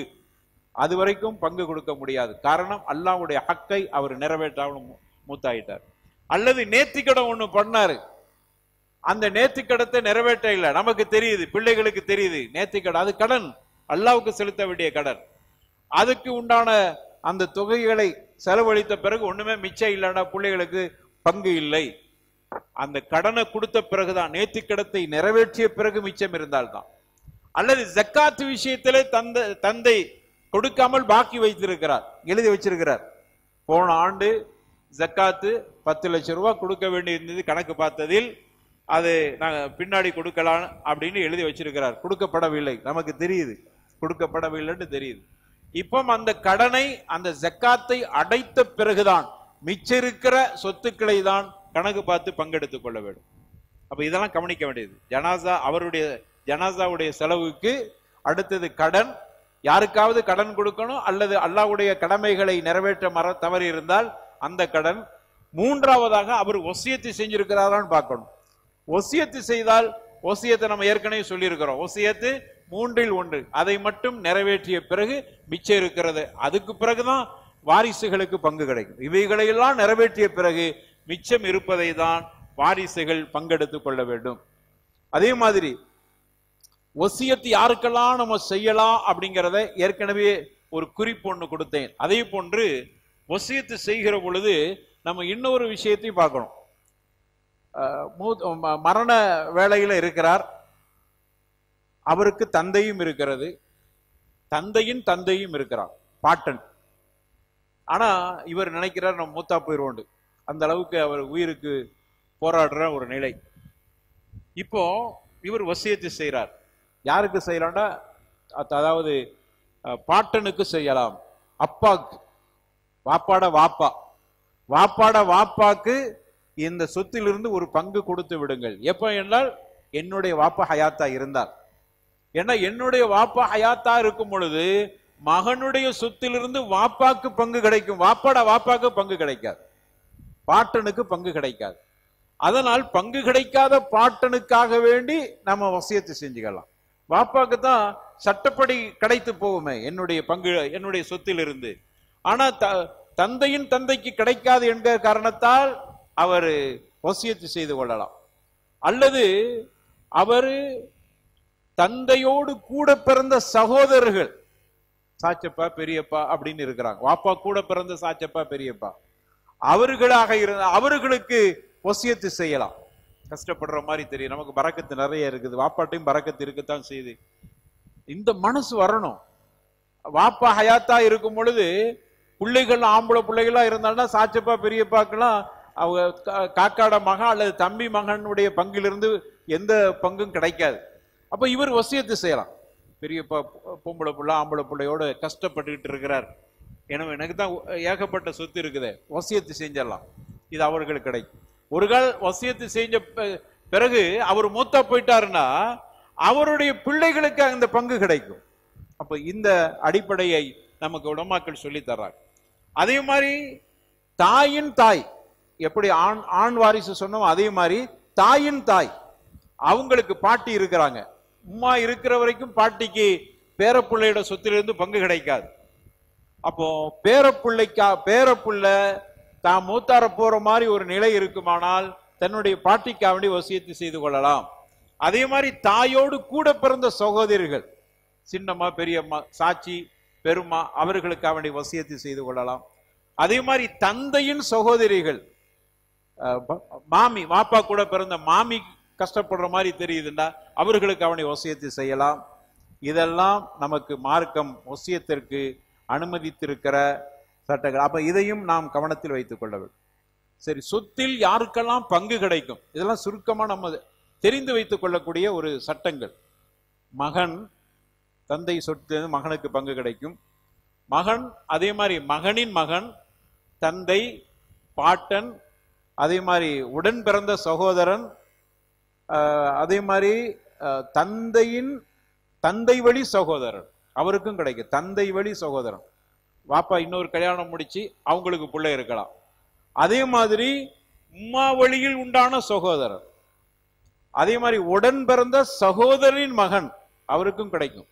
அது வரைக்கும் பங்கு கொடுக்க முடியாது. காரணம், அல்லாஹ்வுடைய ஹக்கை அவர் நிறைவேற்றாமல் மூத்தாயிட்டார். அல்லது நேர்த்திக்கடன் ஒண்ணு பண்ணாரு, அந்த நேர்த்திக்கடத்தை நிறைவேற்ற இல்லை, நமக்கு தெரியுது, பிள்ளைகளுக்கு தெரியுது நேர்த்திக்கடன், அது கடன், அல்லாஹ்வுக்கு செலுத்த வேண்டிய கடன். அதுக்கு உண்டான அந்த தொகைகளை செலவழித்த பிறகு ஒண்ணுமே மிச்சம் இல்லைன்னா பிள்ளைகளுக்கு பங்கு இல்லை. அந்த கடனை கொடுத்த பிறகுதான், நேர்த்திக்கடத்தை நிறைவேற்றிய பிறகு மிச்சம் இருந்தால்தான். அல்லது ஜக்காத்து விஷயத்திலே தந்தை கொடுக்காமல் பாக்கி வைத்திருக்கிறார், எழுதி வச்சிருக்கிறார். போன ஆண்டு ஜக்காத்து 10 லட்சம் ரூபாய் கொடுக்க வேண்டி இருந்தது, கணக்கு பார்த்ததில் அது நாங்க பின்னாடி கொடுக்கலாம் அப்படின்னு எழுதி வச்சிருக்கிறார். கொடுக்கப்படவில்லை, நமக்கு தெரியுது கொடுக்கப்படவில்லைன்னு தெரியுது. இப்போ அந்த கடனை, அந்த ஜக்காத்தை அடைத்த பிறகுதான் மிச்சம் இருக்கிற சொத்துக்களை தான் கணக்கு பார்த்து பங்கெடுத்துக் கொள்ள வேண்டும். அப்ப இதெல்லாம் கவனிக்க வேண்டியது. அவருடைய ஜனாசாவுடைய செலவுக்கு அடுத்தது கடன், யாருக்காவது கடன் கொடுக்கணும், அல்லது அல்லாஹ்வுடைய கடமைகளை நிறைவேற்ற தவறி இருந்தால் அந்த கடன். மூன்றாவதாக அவர் வசியத்து செஞ்சிருக்கிறாரான்னு பார்க்கணும். வசியத்து செய்தால், வசியத்தை நம்ம ஏற்கனவே சொல்லியிருக்கிறோம், வசியத்து 3இல் 1, அதை மட்டும் நிறைவேற்றிய பிறகு மிச்சம் இருக்கிறது, அதுக்கு பிறகுதான் வாரிசுகளுக்கு பங்கு கிடைக்கும். இவைகளையெல்லாம் நிறைவேற்றிய பிறகு மிச்சம் இருப்பதை தான் வாரிசுகள் பங்கெடுத்துக் கொள்ள வேண்டும். அதே மாதிரி வசியத்து யாருக்கெல்லாம் நம்ம செய்யலாம் அப்படிங்கிறத ஏற்கனவே ஒரு குறிப்பு ஒன்று கொடுத்தேன். அதே போன்று வசியத்து செய்கிற பொழுது நம்ம இன்னொரு விஷயத்தையும் பார்க்கணும். மரண வேளையில இருக்கிறார், அவருக்கு தந்தையும் இருக்கிறது, தந்தையும் இருக்கிறார், பாட்டன். ஆனா இவர் நினைக்கிறார் நம்ம மூத்தா போயிடுவோண்டு, அந்த அளவுக்கு அவர் உயிருக்கு போராடுற ஒரு நிலை. இப்போ இவர் வசியத்து செய்கிறார். யாருக்கு செய்யலாம்டா, அதாவது பாட்டனுக்கு செய்யலாம், அப்பாக்கு, வாப்பாட வாப்பாக்கு இந்த சொத்திலிருந்து ஒரு பங்கு கொடுத்து விடுங்கள். எப்ப என்றால் என்னுடைய வாப்பா ஹயாத்தா இருந்தார். ஏன்னா என்னுடைய வாப்பா ஹயாத்தா இருக்கும் பொழுது மகனுடைய சொத்திலிருந்து வாப்பாக்கு பங்கு கிடைக்கும், வாப்பாக்கு பங்கு கிடைக்காது, பாட்டனுக்கு பங்கு கிடைக்காது. அதனால் பங்கு கிடைக்காத பாட்டனுக்காக வேண்டி நம்ம வசியத்து செஞ்சுக்கலாம். வாப்பாக்கு தான் சட்டப்படி கிடைத்து போகுமே என்னுடைய பங்கு, என்னுடைய சொத்தில் இருந்து. ஆனா தந்தையின் தந்தைக்கு கிடைக்காது என்கிற காரணத்தால் அவர் வசியத்து செய்து கொள்ளலாம். அல்லது அவர் தந்தையோடு கூட பிறந்த சகோதரர்கள், சாச்சப்பா பெரியப்பா அப்படின்னு இருக்கிறாங்க, வாப்பா கூட பிறந்த சாச்சப்பா பெரியப்பா, அவர்களாக இருந்த அவர்களுக்கு வசியத்து செய்யலாம். கஷ்டப்படுற மாதிரி தெரியும், நமக்கு பரக்கத்து நிறைய இருக்குது, வாப்பாட்டையும் பரக்கத்து இருக்கத்தான் செய்யுது. இந்த மனசு வரணும். வாப்பா ஹயாத்தா இருக்கும் பொழுது பிள்ளைகள் ஆம்பளை பிள்ளைகளா இருந்தாலும் சாச்சப்பா பெரியப்பாக்கெல்லாம் அவங்க காக்காட மகன் அல்லது தம்பி மகனுடைய பங்கிலிருந்து எந்த பங்கும் கிடைக்காது. அப்ப இவர் வசியத்து செய்யலாம். பெரியப்பா பொம்பளை பிள்ளை ஆம்பளை பிள்ளையோட கஷ்டப்பட்டுக்கிட்டு இருக்கிறார், எனவே எனக்கு தான் ஏகப்பட்ட சொத்து இருக்குது, வசியத்து செஞ்சிடலாம், இது அவர்களுக்கு கிடைக்கும். ஒரு கால் வசியத்து செஞ்ச பிறகு அவர் மூத்தா போயிட்டாருன்னா அவருடைய பிள்ளைகளுக்கு அந்த பங்கு கிடைக்கும். அப்ப இந்த அடிப்படையை நமக்கு உலமாக்கள் சொல்லி தர்றாங்க. அதே மாதிரி தாயின் தாய், எப்படி ஆண் வாரிசு சொன்னோம் அதே மாதிரி தாயின் தாய், அவங்களுக்கு பாட்டி இருக்கிறாங்க. உம்மா இருக்கிற வரைக்கும் பாட்டிக்கு பேரப்பிள்ளையோட சொத்திலிருந்து பங்கு கிடைக்காது. அப்போ பேரப்புள்ள தான் மூத்தார போற மாதிரி ஒரு நிலை இருக்குமானால் தன்னுடைய பாட்டிக்கு வேண்டி வசியத்து செய்து கொள்ளலாம். அதே மாதிரி தாயோடு கூட பிறந்த சகோதரிகள், சின்னம்மா பெரியம்மா சாட்சி பெருமா, அவர்களுக்கு வேண்டி வசியத்து செய்து கொள்ளலாம். அதே மாதிரி தந்தையின் சகோதரிகள், மாமி, வாப்பா கூட பிறந்த மாமி கஷ்டப்படுற மாதிரி தெரியுதுன்னா அவர்களுக்கு அவனை வசியத்து செய்யலாம். இதெல்லாம் நமக்கு மார்க்கம் வசியத்திற்கு அனுமதித்திருக்கிற சட்டங்கள். அப்ப இதையும் நாம் கவனத்தில் வைத்துக் கொள்ள வேண்டும். சரி, சொத்தில் யாருக்கெல்லாம் பங்கு கிடைக்கும், இதெல்லாம் சுருக்கமா நம்ம தெரிந்து வைத்துக் கொள்ளக்கூடிய ஒரு சட்டங்கள். மகன், தந்தை சொத்து மகனுக்கு பங்கு கிடைக்கும். மகன், அதே மாதிரி மகனின் மகன், தந்தை, பாட்டன், அதே மாதிரி உடன் பிறந்த சகோதரன், அதே மாதிரி தந்தையின் தந்தை வழி சகோதரன், அவருக்கும் கிடைக்கும். தந்தை வழி சகோதரன், வாப்பா இன்னொரு கல்யாணம் முடிச்சு அவங்களுக்கு பிள்ளை இருக்கலாம். அதே மாதிரி உம்மா வழியில் உண்டான சகோதரர், அதே மாதிரி உடன் பிறந்த சகோதரின் மகன், அவருக்கும் கிடைக்கும்.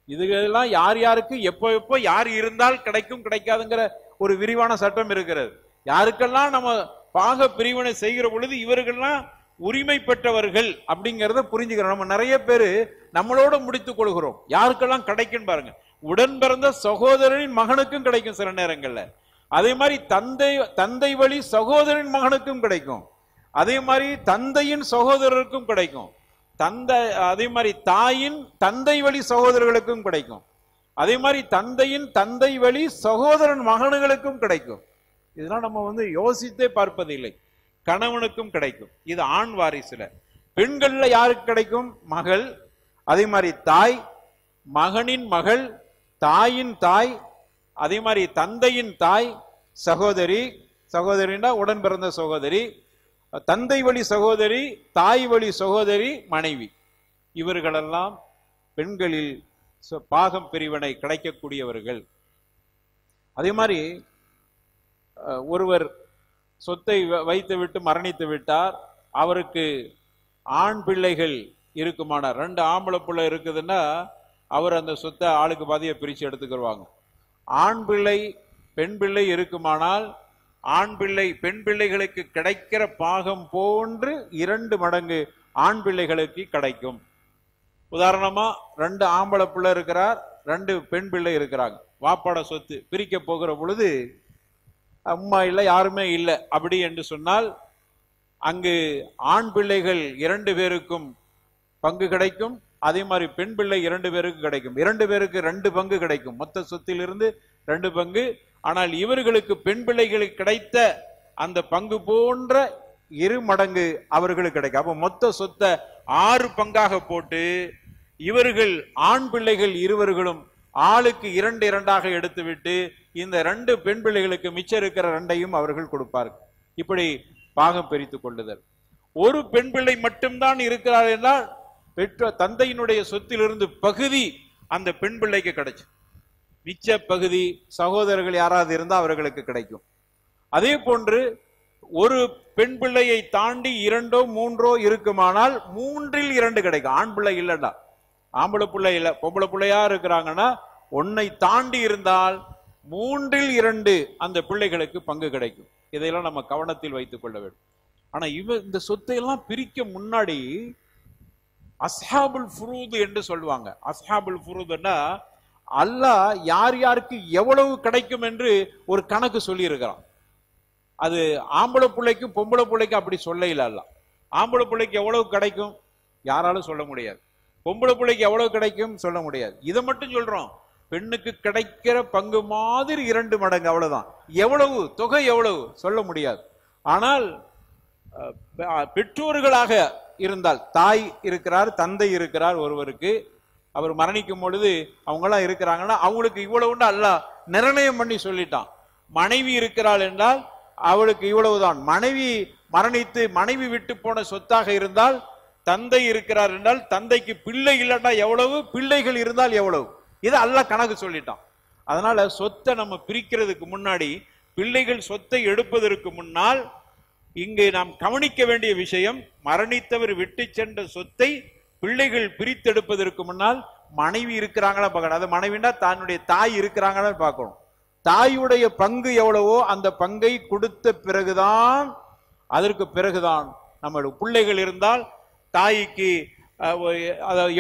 இதுகளெல்லாம் யார் யாருக்கு எப்போ எப்போ யார் இருந்தால் கிடைக்கும் கிடைக்காதுங்கிற ஒரு விரிவான சட்டம் இருக்கிறது. யாருக்கெல்லாம் நம்ம பாக பிரிவினை செய்கிற பொழுது இவர்கள்லாம் உரிமை பெற்றவர்கள் அப்படிங்கிறத புரிஞ்சுக்கிறோம். நம்ம நிறைய பேரு நம்மளோட முடித்துக் கொள்கிறோம். யாருக்கெல்லாம் கிடைக்கும் பாருங்க, உடன் பிறந்த சகோதரனின் மகனுக்கும் கிடைக்கும் சில நேரங்கள்ல. அதே மாதிரி தந்தை வழி சகோதரின் மகனுக்கும் கிடைக்கும். அதே மாதிரி தந்தையின் சகோதரருக்கும் கிடைக்கும். அதே மாதிரி தாயின் தந்தை வழி சகோதரர்களுக்கும் கிடைக்கும். அதே மாதிரி தந்தையின் தந்தை வழி சகோதரன் மகன்களுக்கும் கிடைக்கும். இதெல்லாம் நம்ம யோசித்தே பார்ப்பதில்லை. கணவனுக்கும் கிடைக்கும். இது ஆண் வாரிசுல. பெண்கள்ல யாருக்கு கிடைக்கும்? மகள், அதே மாதிரி தாய், மகனின் மகள், தாயின் தாய், அதே மாதிரி தந்தையின் தாய், சகோதரி, சகோதரினா உடன் பிறந்த சகோதரி, தந்தை வழி சகோதரி, தாய் வழி சகோதரி, மனைவி, இவர்களெல்லாம் பெண்களில் பாகம் பிரிவினை கிடைக்கக்கூடியவர்கள். அதே மாதிரி ஒருவர் சொத்தை வைத்து விட்டு மரணித்து விட்டார், அவருக்கு ஆண் பிள்ளைகள் இருக்குமானார், 2 ஆம்பளை பிள்ளை இருக்குதுன்னா அவர் அந்த சொத்தை ஆளுக்கு பாதியை பிரித்து எடுத்துக்கிடுவாங்க. ஆண் பிள்ளை பெண் பிள்ளை இருக்குமானால் ஆண் பிள்ளை பெண் பிள்ளைகளுக்கு கிடைக்கிற பாகம் போன்று 2 மடங்கு ஆண் பிள்ளைகளுக்கு கிடைக்கும். உதாரணமா 2 ஆம்பளை பிள்ளை இருக்கிறார், 2 பெண் பிள்ளை இருக்கிறாங்க. வாப்பாட சொத்து பிரிக்க போகிற பொழுது அம்மா இல்லை, யாருமே இல்லை அப்படி என்று சொன்னால் அங்கு ஆண் பிள்ளைகள் 2 பேருக்கும் பங்கு கிடைக்கும். அதே மாதிரி பெண் பிள்ளை 2 பேருக்கு கிடைக்கும். 2 பேருக்கு 2 பங்கு கிடைக்கும். மொத்த சொத்திலிருந்து 2 பங்கு. ஆனால் இவர்களுக்கு பெண் பிள்ளைகளுக்கு கிடைத்த அந்த பங்கு போன்ற 2 மடங்கு அவர்களுக்கு கிடைக்கும். அப்போ மொத்த சொத்தை 6 பங்காக போட்டு இவர்கள் ஆண் பிள்ளைகள் இருவர்களும் ஆளுக்கு 2 2ஆக எடுத்துவிட்டு இந்த 2 பெண் பிள்ளைகளுக்கு மிச்சம் இருக்கிற 2ஐயும் அவர்கள் கொடுப்பார்கள். இப்படி பாகம் பிரித்துக் கொள்ளுதல். ஒரு பெண் பிள்ளை மட்டும்தான் இருக்கிறார் என்றால் பெற்ற தந்தையினுடைய சொத்திலிருந்து பகுதி அந்த பெண் பிள்ளைக்கு கிடைச்சு, மிச்ச பகுதி சகோதரர்கள் யாராவது இருந்தால் அவர்களுக்கு கிடைக்கும். அதே போன்று ஒரு பெண் பிள்ளையை தாண்டி 2ஓ 3ஓ இருக்குமானால் 3இல் 2 கிடைக்கும். ஆண் பிள்ளை இல்லைன்னா, ஆம்பளை பிள்ளை இல்லை, பொம்பளை பிள்ளையா இருக்கிறாங்கன்னா 1ஐ தாண்டி இருந்தால் மூன்றில் 2 அந்த பிள்ளைகளுக்கு பங்கு கிடைக்கும். இதையெல்லாம் நம்ம கவனத்தில் வைத்துக் கொள்ள வேண்டும். ஆனா இந்த சொத்தை எல்லாம் பிரிக்க முன்னாடி அஸ்ஹாபுல் ஃபுரூத் என்று சொல்லுவாங்க. அஸ்ஹாபுல் ஃபுரூத்னா அல்லாஹ் யார் யாருக்கு எவ்வளவு கிடைக்கும் என்று ஒரு கணக்கு சொல்லி இருக்கிறான். அது ஆம்பளை பிள்ளைக்கும் பொம்பளை பிள்ளைக்கும் அப்படி சொல்ல இல்ல. ஆம்பளை பிள்ளைக்கு எவ்வளவு கிடைக்கும் யாராலும் சொல்ல முடியாது. பொம்பளை பிள்ளைக்கு எவ்வளவு கிடைக்கும் சொல்ல முடியாது. இதை மட்டும் சொல்றோம், பெண்ணுக்கு கிடைக்கிற பங்கு மாதிரி 2 மடங்கு, அவ்வளவுதான். எவ்வளவு தொகை எவ்வளவு சொல்ல முடியாது. ஆனால் பெற்றோர்களாக இருந்தால், தாய் இருக்கிறார், தந்தை இருக்கிறார், ஒருவருக்கு அவர் மரணிக்கும் பொழுது அவங்களாம் இருக்கிறாங்கன்னா அவங்களுக்கு இவ்வளவுன்னு அல்லாஹ் நிர்ணயம் பண்ணி சொல்லிட்டான். மனைவி இருக்கிறாள் என்றால் அவளுக்கு இவ்வளவுதான். மனைவி மரணித்து மனைவி விட்டு போன சொத்தாக இருந்தால், தந்தை இருக்கிறார் என்றால் தந்தைக்கு பிள்ளை இல்லைன்னா எவ்வளவு, பிள்ளைகள் இருந்தால் எவ்வளவு, இதை அல்லாஹ் கணக்கு சொல்லிட்டான். அதனால சொத்தை நம்ம பிரிக்கிறதுக்கு முன்னாடி, பிள்ளைகள் சொத்தை எடுப்பதற்கு முன்னால் இங்கு நாம் கவனிக்க வேண்டிய விஷயம், மரணித்தவர் விட்டு சென்ற சொத்தை பிள்ளைகள் பிரித்தெடுப்பதற்கு முன்னால் மனைவி இருக்கிறாங்களா பார்க்கணும். அது மனைவினா தன்னுடைய தாய் இருக்கிறாங்களா பார்க்கணும். தாயுடைய பங்கு எவ்வளவோ அந்த பங்கை கொடுத்த பிறகுதான், அதற்கு பிறகுதான் நம்மளுடைய பிள்ளைகள் இருந்தால் தாய்க்கு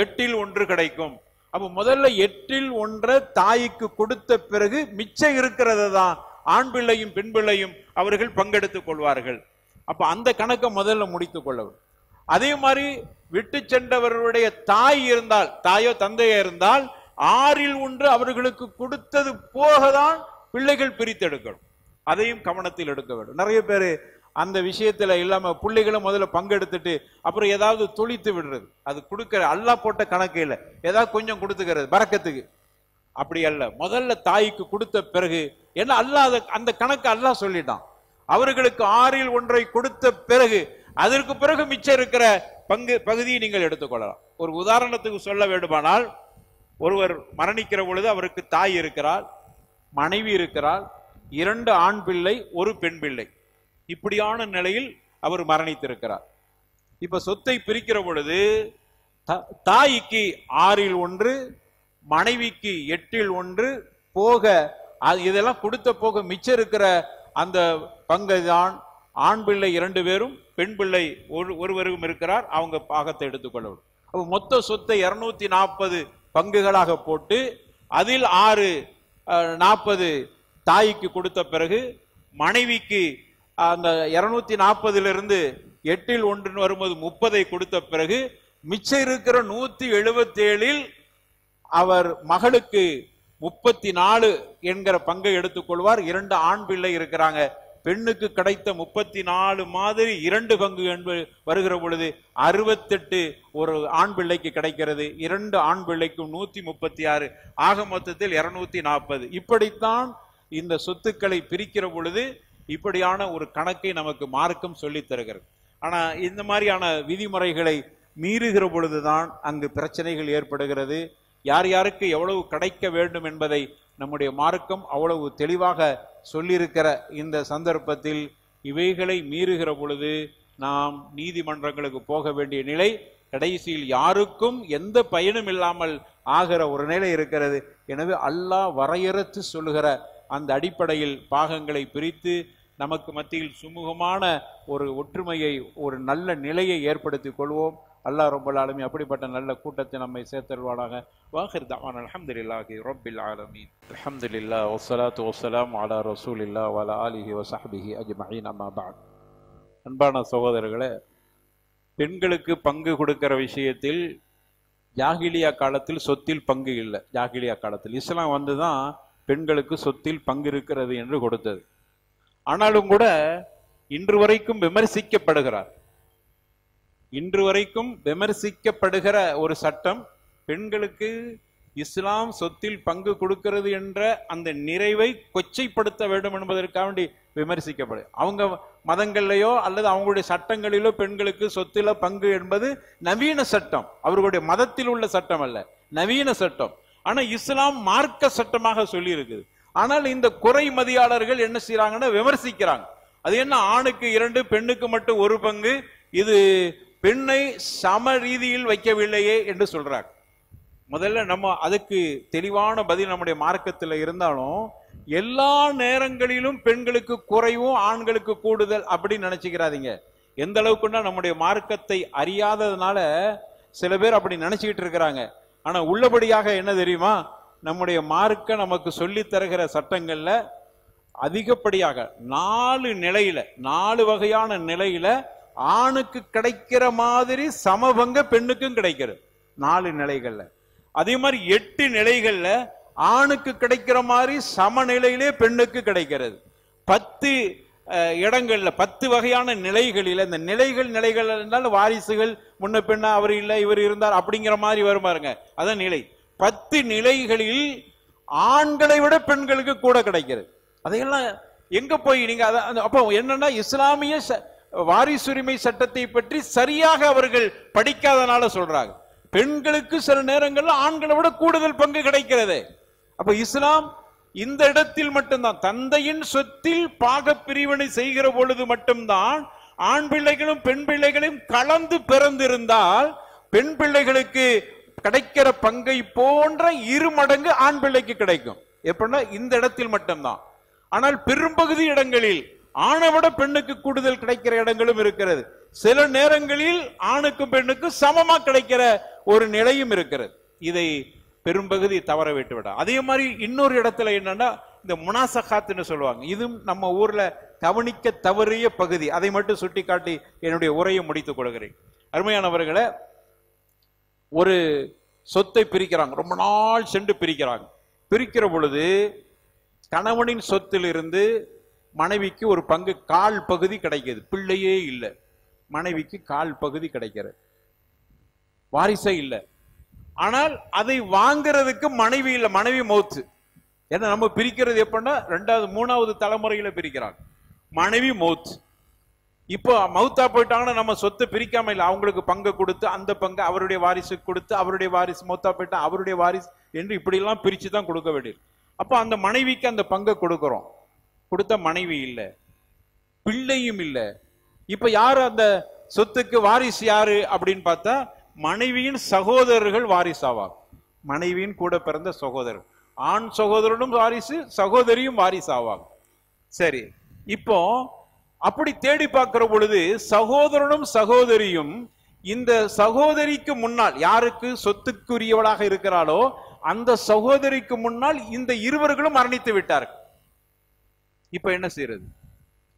8இல் 1 கிடைக்கும். அப்ப முதல்ல 8இல் 1 தாய்க்கு கொடுத்த பிறகு மிச்சம் இருக்கிறது தான் ஆண் பிள்ளையும் பெண் பிள்ளையும் அவர்கள் பங்கெடுத்துக் கொள்வார்கள். அப்ப அந்த கணக்கை முதல்ல முடித்துக் கொள்ளவும். அதே மாதிரி விட்டு சென்றவர்களுடைய தாய் இருந்தால், தாயோ தந்தையோ இருந்தால் 6இல் 1 அவர்களுக்கு கொடுத்தது போகதான் பிள்ளைகள் பிரித்தெடுக்கணும். அதையும் கவனத்தில் எடுக்க வேண்டும். நிறைய பேர் அந்த விஷயத்துல இல்லாம பிள்ளைகளும் முதல்ல பங்கெடுத்துட்டு அப்புறம் ஏதாவது தொழித்து விடுறது. அது கொடுக்கிற அல்லாஹ் போட்ட கணக்கு இல்லை, ஏதாவது கொஞ்சம் கொடுத்துக்கிறது பரக்கத்துக்கு. அப்படி அல்ல, முதல்ல தாய்க்கு கொடுத்த பிறகு என்ன அல்லாஹ் அந்த கணக்கு அல்லாஹ் சொல்லிட்டான். அவர்களுக்கு 6இல் 1 கொடுத்த பிறகு அதற்கு பிறகு மிச்சம் இருக்கிற பகுதியை நீங்கள் எடுத்துக்கொள்ளலாம். ஒரு உதாரணத்துக்கு சொல்ல வேண்டுமானால், ஒருவர் மரணிக்கிற பொழுது அவருக்கு தாய் இருக்கிறார், மனைவி இருக்கிறார், 2 ஆண் பிள்ளை 1 பெண் பிள்ளை. இப்படியான நிலையில் அவர் மரணித்திருக்கிறார். இப்ப சொத்தை பிரிக்கிற பொழுது தாய்க்கு 6இல் 1, மனைவிக்கு 8இல் 1 போக, இதெல்லாம் கொடுத்த போக மிச்சம் இருக்கிற அந்த பங்கை தான் ஆண் பிள்ளை 2 பேரும் பெண் பிள்ளை ஒருவரும் இருக்கிறார், அவங்க பாகத்தை எடுத்துக்கொள்ள வேண்டும். அப்ப மொத்த சொத்தை 240 பங்குகளாக போட்டு அதில் 40 தாய்க்கு கொடுத்த பிறகு, மனைவிக்கு அந்த 240 8இல் 1 வரும்போது 30 கொடுத்த பிறகு மிச்சம் இருக்கிற 177 அவர் மகளுக்கு 34 என்கிற பங்கை எடுத்துக்கொள்வார். 2 ஆண் பிள்ளை இருக்கிறாங்க, பெண்ணுக்கு கிடைத்த 34 மாதிரி 2 பங்கு என்பது வருகிற பொழுது 68 ஒரு ஆண் பிள்ளைக்கு கிடைக்கிறது, 2 ஆண் பிள்ளைக்கும் 136, ஆக மொத்தத்தில் 240. இப்படித்தான் இந்த சொத்துக்களை பிரிக்கிற பொழுது இப்படியான ஒரு கணக்கை நமக்கு மார்க்கம் சொல்லி தருகிறது. ஆனா இந்த மாதிரியான விதிமுறைகளை மீறுகிற பொழுதுதான் அங்கு பிரச்சனைகள் ஏற்படுகிறது. யார் யாருக்கு எவ்வளவு கிடைக்க வேண்டும் என்பதை நம்முடைய மார்க்கம் அவ்வளவு தெளிவாக சொல்லியிருக்கிற இந்த சந்தர்ப்பத்தில் இவைகளை மீறுகிற பொழுது நாம் நீதிமன்றங்களுக்கு போக வேண்டிய நிலை, கடைசியில் யாருக்கும் எந்த பயனும் இல்லாமல் ஆகிற ஒரு நிலை இருக்கிறது. எனவே அல்லாஹ் வரையறுத்து சொல்லுகிற அந்த அடிப்படையில் பாகங்களை பிரித்து நமக்கு மத்தியில் சுமூகமான ஒரு ஒற்றுமையை, ஒரு நல்ல நிலையை ஏற்படுத்திக் கொள்வோம். அல்லாஹ் ரப்பல் ஆலமீன் அப்படிப்பட்ட நல்ல கூட்டத்தை நம்மை சேர்த்தருவானாக. வாஹிர் தஅவானா அல்ஹம்துலில்லாஹி ரப்பில் ஆலமீன். அல்ஹம்துலில்லாஹ் வஸ்ஸலாத்து வஸ்ஸலாமு அலா ரசூலில்லாஹ் வ அலா ஆலிஹி வ ஸஹ்பிஹி அஜ்மஈன். அம்மா பஅத். அன்பான சகோதரர்களே, பெண்களுக்கு பங்கு கொடுக்கிற விஷயத்தில் ஜாகிலியா காலத்தில் சொத்தில் பங்கு இல்லை. ஜாகிலியா காலத்தில் இஸ்லாம் வந்துதான் பெண்களுக்கு சொத்தில் பங்கு இருக்கிறது என்று கொடுத்தது. ஆனாலும் கூட இன்று வரைக்கும் விமர்சிக்கப்படுகிறார். இன்று வரைக்கும் விமர்சிக்கப்படுகிற ஒரு சட்டம், பெண்களுக்கு இஸ்லாம் சொத்தில் பங்கு கொடுக்கிறது என்ற அந்த நிறைவை கொச்சைப்படுத்த வேண்டும் என்பதற்காக வேண்டி விமர்சிக்கப்படும். அவங்க மதங்கள்லையோ அல்லது அவங்களுடைய சட்டங்களிலோ பெண்களுக்கு சொத்தில பங்கு என்பது நவீன சட்டம், அவர்களுடைய மதத்தில் உள்ள சட்டம் அல்ல, நவீன சட்டம். ஆனா இஸ்லாம் மார்க்க சட்டமாக சொல்லி இருக்குது. ஆனால் இந்த குறை மதியாளர்கள் என்ன செய்யறாங்கன்னா விமர்சிக்கிறாங்க. அது என்ன, ஆணுக்கு 2 பெண்ணுக்கு மட்டும் 1 பங்கு, இது பெண்ணை சம ரீதியில் வைக்கவில்லையே என்று சொல்றாங்க. முதல்ல நம்ம அதுக்கு தெளிவான பதில் நம்முடைய மார்க்கத்தில் இருந்தாலும், எல்லா நேரங்களிலும் பெண்களுக்கு குறைவும் ஆண்களுக்கு கூடுதல் அப்படின்னு நினைச்சுக்கிறாதீங்க. எந்த அளவுக்குன்னா நம்முடைய மார்க்கத்தை அறியாததுனால சில பேர் அப்படி நினைச்சுக்கிட்டு இருக்கிறாங்க. ஆனா உள்ளபடியாக என்ன தெரியுமா, நம்முடைய மார்க்க நமக்கு சொல்லி தருகிற சட்டங்கள்ல அதிகப்படியாக 4 நிலையில 4 வகையான நிலையில ஆணுக்கு கிடைக்கிற மாதிரி சமபங்க பெண்ணுக்கும் கிடைக்கிறது 4 நிலைகள்ல. அதே மாதிரி 8 நிலைகள்ல ஆணுக்கு கிடைக்கிற மாதிரி சமநிலையிலே பெண்ணுக்கு கிடைக்கிறது. 10 இடங்கள்ல 10 வகையான நிலைகளில், இந்த நிலைகள் இருந்தாலும் வாரிசுகள் முன்ன பின்ன அவர் இல்லை இவர் இருந்தார் அப்படிங்கிற மாதிரி வரும் பாருங்க, அதான் நிலை. 10 நிலைகளில் ஆண்களை விட பெண்களுக்கு கூட கிடைக்கிறது. அதையெல்லாம் எங்க போய் நீங்க அப்போ என்னன்னா இஸ்லாமிய வாரிசுரிமை சட்டத்தை பற்றி சரியாக அவர்கள் படிக்காதனால சொல்றாங்க. பெண்களுக்கு சில நேரங்கள்ல ஆண்களை விட கூடுதல் பங்கு கிடைக்கிறது. அப்ப இஸ்லாம் இந்த இடத்தில் மட்டும்தான், தந்தையின் சொத்தில் பாக பிரிவினை செய்கிற பொழுது மட்டும்தான் ஆண் பிள்ளைகளும் பெண் பிள்ளைகளும் கலந்து பிறந்திருந்தால் பெண் பிள்ளைகளுக்கு கிடைக்கிற பங்கை போன்ற 2 மடங்கு ஆண் பிள்ளைக்கு கிடைக்கும். எப்படின்னா இந்த இடத்தில் மட்டும்தான். ஆனால் பெரும்பகுதி இடங்களில் ஆணை விட பெண்ணுக்கு கூடுதல் கிடைக்கிற இடங்களும் இருக்கிறது. சில நேரங்களில் ஆணுக்கும் பெண்ணுக்கும் சமமா கிடைக்கிற ஒரு நிலையும் இருக்கிறது. இதை பெரும்பகுதி தவற விட்டுவிட. அதே மாதிரி இன்னொரு இடத்துல என்னன்னா இந்த முனாசகாத்துன்னு சொல்லுவாங்க. இதுவும் நம்ம ஊர்ல கவனிக்க தவறிய பகுதி. அதை மட்டும் சுட்டி காட்டி என்னுடைய உரையை முடித்துக் கொள்கிறேன். அருமையானவர்களை, ஒரு சொத்தை பிரிக்கிறாங்க, ரொம்ப நாள் சென்று பிரிக்கிறாங்க. பிரிக்கிற பொழுது கணவனின் சொத்திலிருந்து மனைவிக்கு ஒரு பங்கு, கால் பகுதி கிடைக்கிறது. பிள்ளையே இல்லை, மனைவிக்கு கால் பகுதி கிடைக்கிறது, வாரிசே இல்லை. ஆனால் அதை வாங்கிறதுக்கு மனைவி இல்லை, மனைவி மௌத்து. ஏன்னா நம்ம பிரிக்கிறது எப்படின்னா 2வது 3வது தலைமுறையில பிரிக்கிறாங்க, மனைவி மௌத்து. இப்போ மௌத்தா போயிட்டாங்கன்னா நம்ம சொத்தை பிரிக்காம இல்லை, அவங்களுக்கு பங்கு கொடுத்து அந்த பங்கு அவருடைய வாரிசு கொடுத்து, அவருடைய வாரிசு மௌத்தா போயிட்டா அவருடைய வாரிசு என்று இப்படி எல்லாம் பிரிச்சு தான் கொடுக்க வேண்டியது. அப்ப அந்த மனைவிக்கு அந்த பங்கை கொடுக்கிறோம். கொடுத்த மனைவி இல்லை, பிள்ளையும் இல்லை. இப்ப யாரு அந்த சொத்துக்கு வாரிசு யாரு அப்படின்னு பார்த்தா மனைவியின் சகோதரர்கள் வாரிசாவாங்க. மனைவியின் கூட பிறந்த சகோதரர், ஆண் சகோதரனும் வாரிசு, சகோதரியும் வாரிசாவாங்க. சரி, இப்போ அப்படி தேடி பார்க்கிற பொழுது சகோதரனும் சகோதரியும் இந்த சகோதரிக்கு முன்னால், யாருக்கு சொத்துக்குரியவளாக இருக்கிறாளோ அந்த சகோதரிக்கு முன்னால் இந்த இருவர்களும் மரணித்து விட்டார்கள். இப்ப என்ன செய்யறது?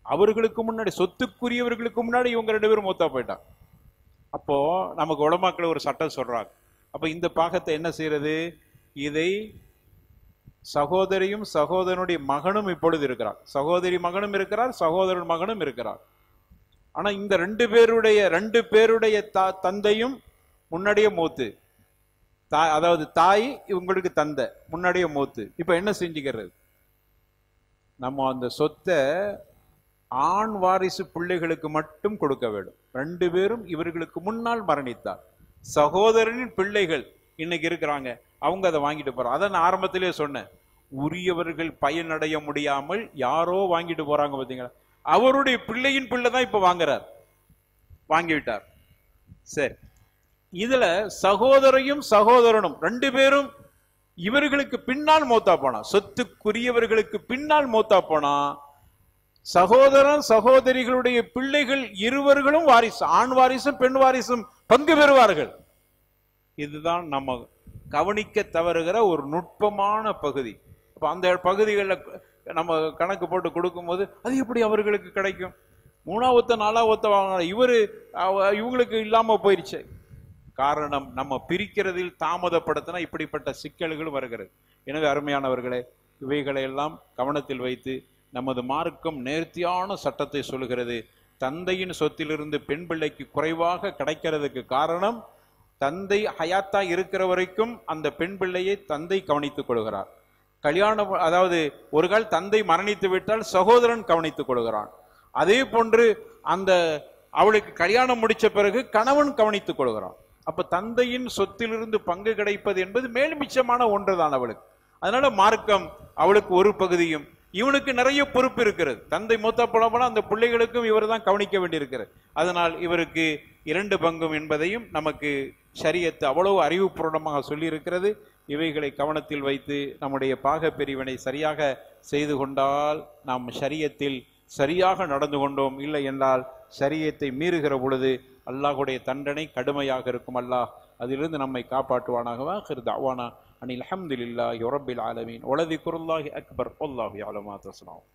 அவர்களுக்கு முன்னாடி, சொத்துக்குரியவர்களுக்கு முன்னாடி இவங்க 2 பேரும் மூத்தா போயிட்டாங்க. அப்போ நமக்கு உலமாக்கள் ஒரு சட்டம் சொல்றாங்க. அப்ப இந்த பாகத்தை என்ன செய்யறது? இதை சகோதரியும் சகோதரனுடைய மகனும் இப்பொழுது இருக்கிறார், சகோதரி மகனும் இருக்கிறார், சகோதரன் மகனும் இருக்கிறார். ஆனா இந்த 2 பேருடைய தந்தையும் முன்னாடியே மூத்து, அதாவது தாய் இவங்களுக்கு தந்தை முன்னாடியே மூத்து. இப்ப என்ன செஞ்சுக்கிறது? நம்ம அந்த சொத்தை ஆண் வாரிசு பிள்ளைகளுக்கு மட்டும் கொடுக்க வேண்டும். 2 பேரும் இவர்களுக்கு முன்னால் மரணித்தார். சகோதரனின் பிள்ளைகள் இன்னைக்கு இருக்கிறாங்க, அவங்க அதை வாங்கிட்டு போறாங்க. அதை நான் ஆரம்பத்திலே சொன்னேன், உரியவர்கள் பயனடைய முடியாமல் யாரோ வாங்கிட்டு போறாங்க பாத்தீங்களா? அவருடைய பிள்ளையின் பிள்ளை தான் இப்ப வாங்குறார், வாங்கிவிட்டார். சரி, இதுல சகோதரையும் சகோதரனும் 2 பேரும் இவர்களுக்கு பின்னால் மூத்தா போனா, சொத்துக்குரியவர்களுக்கு பின்னால் மூத்தா போனா சகோதரன் சகோதரிகளுடைய பிள்ளைகள் இருவர்களும் வாரிசு, ஆண் வாரிசும் பெண் வாரிசும் பங்கு பெறுவார்கள். இதுதான் நம்ம கவனிக்க தவறுகிற ஒரு நுட்பமான பகுதி. அப்ப அந்த பகுதிகளில் நம்ம கணக்கு போட்டு கொடுக்கும் போது அது எப்படி அவர்களுக்கு கிடைக்கும்? 3வது 4வது வாங்க, இவங்களுக்கு இல்லாம போயிருச்சு. காரணம், நம்ம பிரிக்கிறதில் தாமதப்படுத்தினா இப்படிப்பட்ட சிக்கல்கள் வருகிறது. எனவே அருமையானவர்களே, இவைகளை எல்லாம் கவனத்தில் வைத்து நமது மார்க்கம் நேர்த்தியான சட்டத்தை சொல்கிறது. தந்தையின் சொத்திலிருந்து பெண் பிள்ளைக்கு குறைவாக கிடைக்கிறதுக்கு காரணம், தந்தை ஹயாத்தா இருக்கிற வரைக்கும் அந்த பெண் பிள்ளையை தந்தை கவனித்துக் கொள்கிறார். கல்யாணம், அதாவது ஒரு கால் தந்தை மரணித்து விட்டால் சகோதரன் கவனித்துக் கொள்கிறான். அதே போன்று அந்த அவளுக்கு கல்யாணம் முடிச்ச பிறகு கணவன் கவனித்துக் கொள்கிறான். அப்ப தந்தையின் சொத்திலிருந்து பங்கு கிடைப்பது என்பது மேல்மிச்சமான ஒன்றுதான் அவளுக்கு. அதனால மார்க்கம் அவளுக்கு ஒரு பகுதியும் இவனுக்கு நிறைய பொறுப்பு இருக்கிறது. தந்தை மூத்த போனா அந்த பிள்ளைகளுக்கும் இவர் தான் கவனிக்க வேண்டியிருக்கிறது. அதனால் இவருக்கு 2 பங்கும் என்பதையும் நமக்கு ஷரியத்து அவ்வளவு அறிவுபூர்வமாக சொல்லி இருக்கிறது. இவைகளை கவனத்தில் வைத்து நம்முடைய பாக பிரிவினை சரியாக செய்து கொண்டால் நாம் ஷரியத்தில் சரியாக நடந்து கொண்டோம். இல்லை என்றால் ஷரியத்தை மீறுகிற பொழுது அல்லாஹுடைய தண்டனை கடுமையாக இருக்கும். அல்லாஹ் அதிலிருந்து நம்மை காப்பாற்றுவானாக. ஆகிர் தஅவானா அனில் ஹம்துலில்லாஹி ரப்பில் ஆலமீன் வலதிக்ருல்லாஹி அக்பர் வல்லாஹு யஅலமு மா தஸ்னஊன்.